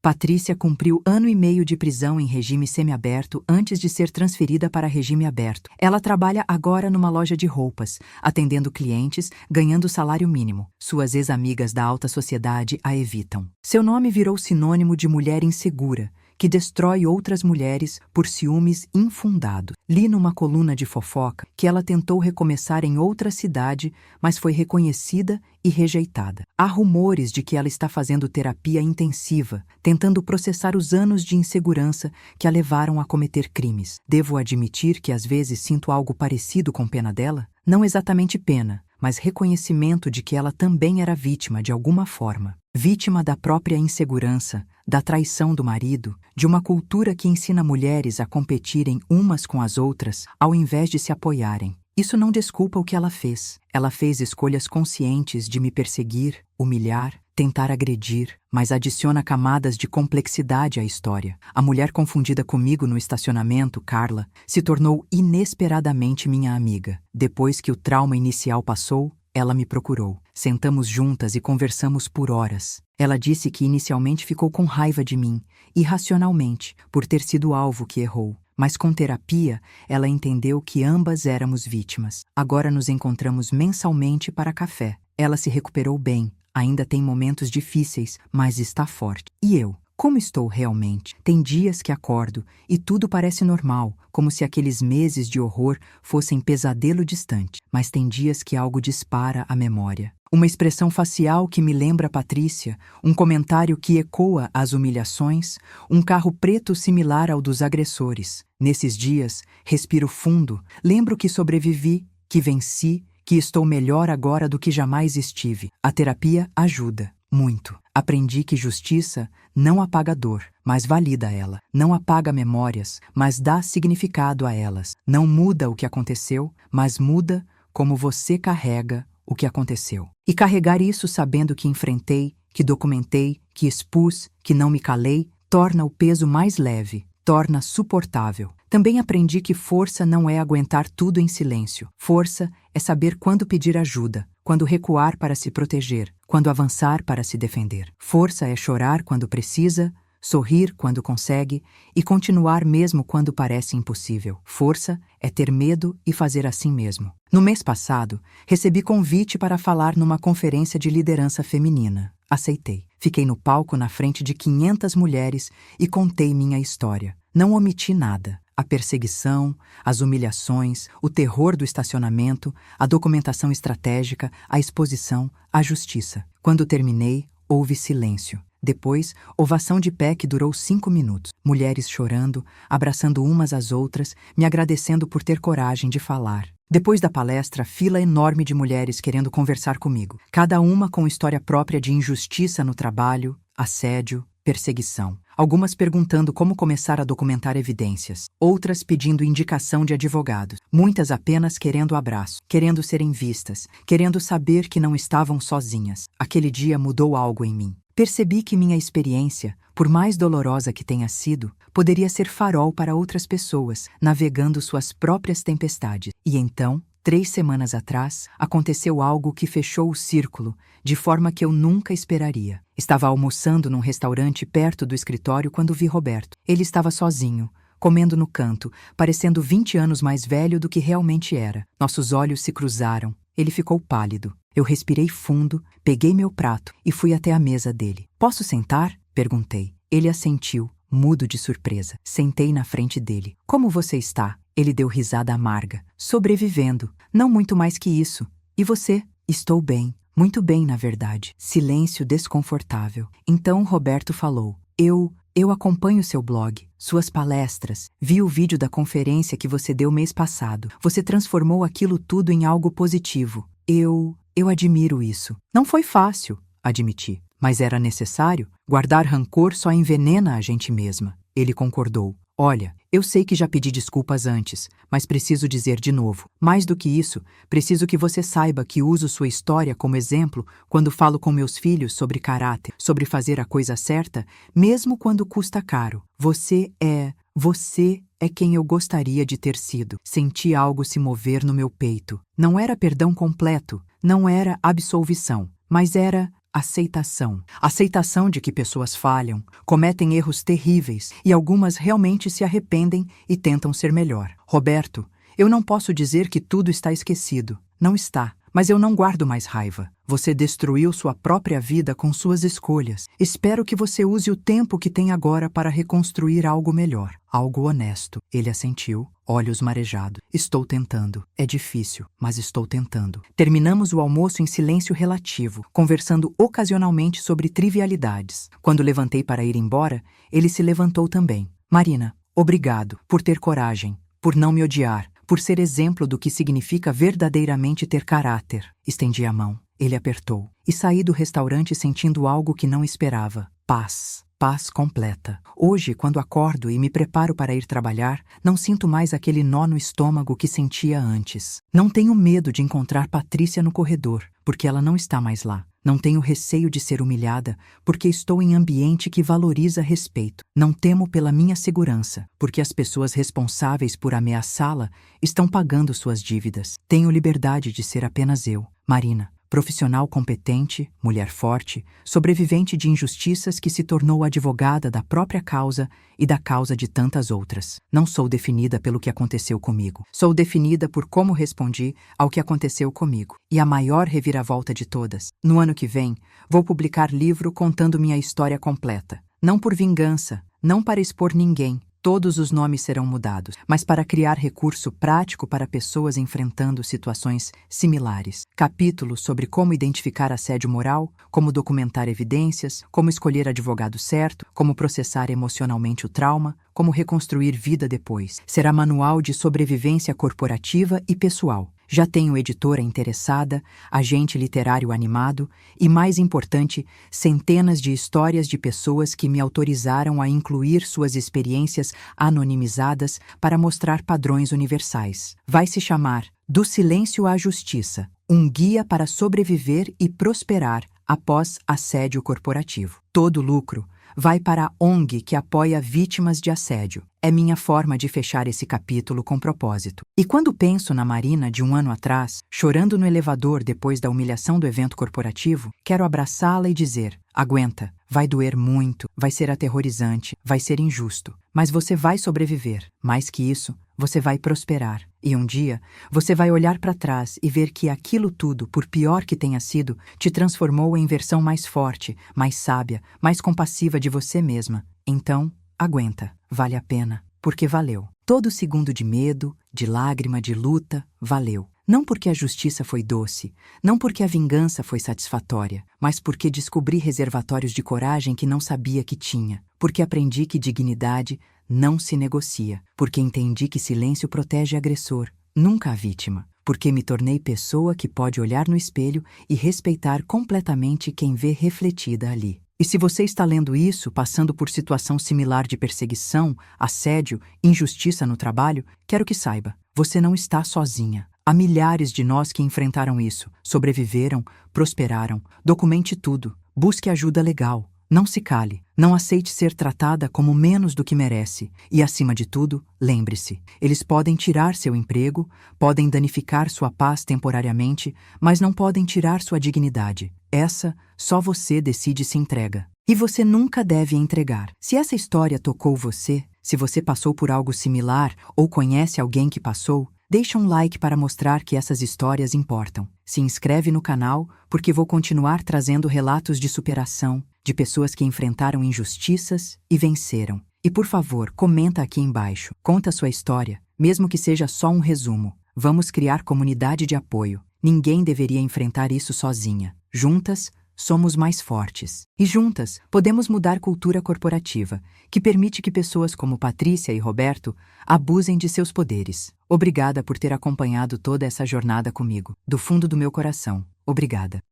Speaker 1: Patrícia cumpriu 1 ano e meio de prisão em regime semiaberto antes de ser transferida para regime aberto. Ela trabalha agora numa loja de roupas, atendendo clientes, ganhando salário mínimo. Suas ex-amigas da alta sociedade a evitam. Seu nome virou sinônimo de mulher insegura, que destrói outras mulheres por ciúmes infundados. Li numa coluna de fofoca que ela tentou recomeçar em outra cidade, mas foi reconhecida e rejeitada. Há rumores de que ela está fazendo terapia intensiva, tentando processar os anos de insegurança que a levaram a cometer crimes. Devo admitir que às vezes sinto algo parecido com pena dela? Não exatamente pena, mas reconhecimento de que ela também era vítima de alguma forma. Vítima da própria insegurança, da traição do marido, de uma cultura que ensina mulheres a competirem umas com as outras ao invés de se apoiarem. Isso não desculpa o que ela fez. Ela fez escolhas conscientes de me perseguir, humilhar, tentar agredir, mas adiciona camadas de complexidade à história. A mulher confundida comigo no estacionamento, Carla, se tornou inesperadamente minha amiga. Depois que o trauma inicial passou, ela me procurou. Sentamos juntas e conversamos por horas. Ela disse que inicialmente ficou com raiva de mim, irracionalmente, por ter sido o alvo que errou. Mas com terapia, ela entendeu que ambas éramos vítimas. Agora nos encontramos mensalmente para café. Ela se recuperou bem, ainda tem momentos difíceis, mas está forte. E eu? Como estou realmente? Tem dias que acordo e tudo parece normal, como se aqueles meses de horror fossem pesadelo distante. Mas tem dias que algo dispara a memória. Uma expressão facial que me lembra Patrícia, um comentário que ecoa as humilhações, um carro preto similar ao dos agressores. Nesses dias, respiro fundo, lembro que sobrevivi, que venci, que estou melhor agora do que jamais estive. A terapia ajuda. Muito. Aprendi que justiça não apaga dor, mas valida ela. Não apaga memórias, mas dá significado a elas. Não muda o que aconteceu, mas muda como você carrega o que aconteceu. E carregar isso sabendo que enfrentei, que documentei, que expus, que não me calei, torna o peso mais leve, torna suportável. Também aprendi que força não é aguentar tudo em silêncio. Força é saber quando pedir ajuda, quando recuar para se proteger, quando avançar para se defender. Força é chorar quando precisa, sorrir quando consegue e continuar mesmo quando parece impossível. Força é ter medo e fazer assim mesmo. No mês passado, recebi convite para falar numa conferência de liderança feminina. Aceitei. Fiquei no palco na frente de 500 mulheres e contei minha história. Não omiti nada. A perseguição, as humilhações, o terror do estacionamento, a documentação estratégica, a exposição, a justiça. Quando terminei, houve silêncio. Depois, ovação de pé que durou 5 minutos. Mulheres chorando, abraçando umas às outras, me agradecendo por ter coragem de falar. Depois da palestra, fila enorme de mulheres querendo conversar comigo. Cada uma com história própria de injustiça no trabalho, assédio, perseguição. Algumas perguntando como começar a documentar evidências. Outras pedindo indicação de advogados. Muitas apenas querendo abraço, querendo serem vistas, querendo saber que não estavam sozinhas. Aquele dia mudou algo em mim. Percebi que minha experiência, por mais dolorosa que tenha sido, poderia ser farol para outras pessoas, navegando suas próprias tempestades. E então, 3 semanas atrás, aconteceu algo que fechou o círculo, de forma que eu nunca esperaria. Estava almoçando num restaurante perto do escritório quando vi Roberto. Ele estava sozinho, comendo no canto, parecendo 20 anos mais velho do que realmente era. Nossos olhos se cruzaram. Ele ficou pálido. Eu respirei fundo, peguei meu prato e fui até a mesa dele. "Posso sentar?" perguntei. Ele assentiu, mudo de surpresa. Sentei na frente dele. "Como você está?" Ele deu risada amarga. "Sobrevivendo. Não muito mais que isso. E você?" "Estou bem. Muito bem, na verdade." Silêncio desconfortável. Então Roberto falou. Eu acompanho seu blog, suas palestras, vi o vídeo da conferência que você deu mês passado. Você transformou aquilo tudo em algo positivo. Eu admiro isso. Não foi fácil, admiti, mas era necessário. Guardar rancor só envenena a gente mesma. Ele concordou. "Olha, eu sei que já pedi desculpas antes, mas preciso dizer de novo. Mais do que isso, preciso que você saiba que uso sua história como exemplo quando falo com meus filhos sobre caráter, sobre fazer a coisa certa, mesmo quando custa caro. Você é quem eu gostaria de ter sido." Senti algo se mover no meu peito. Não era perdão completo, não era absolvição, mas era aceitação. Aceitação de que pessoas falham, cometem erros terríveis e algumas realmente se arrependem e tentam ser melhor. "Roberto, eu não posso dizer que tudo está esquecido. Não está. Mas eu não guardo mais raiva. Você destruiu sua própria vida com suas escolhas. Espero que você use o tempo que tem agora para reconstruir algo melhor, algo honesto. Ele assentiu, olhos marejados. Estou tentando. É difícil, mas estou tentando. Terminamos o almoço em silêncio relativo, conversando ocasionalmente sobre trivialidades. Quando levantei para ir embora, ele se levantou também. Marina, obrigado por ter coragem, por não me odiar, por ser exemplo do que significa verdadeiramente ter caráter. Estendi a mão. Ele apertou. E saí do restaurante sentindo algo que não esperava. Paz. Paz completa. Hoje, quando acordo e me preparo para ir trabalhar, não sinto mais aquele nó no estômago que sentia antes. Não tenho medo de encontrar Patrícia no corredor, porque ela não está mais lá. Não tenho receio de ser humilhada, porque estou em ambiente que valoriza respeito. Não temo pela minha segurança, porque as pessoas responsáveis por ameaçá-la estão pagando suas dívidas. Tenho liberdade de ser apenas eu, Marina. Profissional competente, mulher forte, sobrevivente de injustiças que se tornou advogada da própria causa e da causa de tantas outras. Não sou definida pelo que aconteceu comigo. Sou definida por como respondi ao que aconteceu comigo. E a maior reviravolta de todas. No ano que vem, vou publicar livro contando minha história completa. Não por vingança, não para expor ninguém. Todos os nomes serão mudados, mas para criar recurso prático para pessoas enfrentando situações similares. Capítulos sobre como identificar assédio moral, como documentar evidências, como escolher advogado certo, como processar emocionalmente o trauma, como reconstruir vida depois. Será manual de sobrevivência corporativa e pessoal. Já tenho editora interessada, agente literário animado e, mais importante, centenas de histórias de pessoas que me autorizaram a incluir suas experiências anonimizadas para mostrar padrões universais. Vai se chamar Do Silêncio à Justiça, um guia para sobreviver e prosperar após assédio corporativo. Todo lucro vai para a ONG que apoia vítimas de assédio. É minha forma de fechar esse capítulo com propósito. E quando penso na Marina de um ano atrás, chorando no elevador depois da humilhação do evento corporativo, quero abraçá-la e dizer: aguenta, vai doer muito, vai ser aterrorizante, vai ser injusto, mas você vai sobreviver. Mais que isso, você vai prosperar. E um dia, você vai olhar para trás e ver que aquilo tudo, por pior que tenha sido, te transformou em versão mais forte, mais sábia, mais compassiva de você mesma. Então, aguenta, vale a pena, porque valeu. Todo segundo de medo, de lágrima, de luta, valeu. Não porque a justiça foi doce, não porque a vingança foi satisfatória, mas porque descobri reservatórios de coragem que não sabia que tinha, porque aprendi que dignidade não se negocia, porque entendi que silêncio protege agressor, nunca a vítima, porque me tornei pessoa que pode olhar no espelho e respeitar completamente quem vê refletida ali. E se você está lendo isso, passando por situação similar de perseguição, assédio, injustiça no trabalho, quero que saiba, você não está sozinha. Há milhares de nós que enfrentaram isso, sobreviveram, prosperaram. Documente tudo, busque ajuda legal. Não se cale, não aceite ser tratada como menos do que merece. E, acima de tudo, lembre-se, eles podem tirar seu emprego, podem danificar sua paz temporariamente, mas não podem tirar sua dignidade. Essa, só você decide se entrega. E você nunca deve entregar. Se essa história tocou você, se você passou por algo similar ou conhece alguém que passou, deixa um like para mostrar que essas histórias importam. Se inscreve no canal, porque vou continuar trazendo relatos de superação, de pessoas que enfrentaram injustiças e venceram. E por favor, comenta aqui embaixo. Conta sua história, mesmo que seja só um resumo. Vamos criar comunidade de apoio. Ninguém deveria enfrentar isso sozinha. Juntas, somos mais fortes. E juntas, podemos mudar cultura corporativa, que permite que pessoas como Patrícia e Roberto abusem de seus poderes. Obrigada por ter acompanhado toda essa jornada comigo. Do fundo do meu coração, obrigada.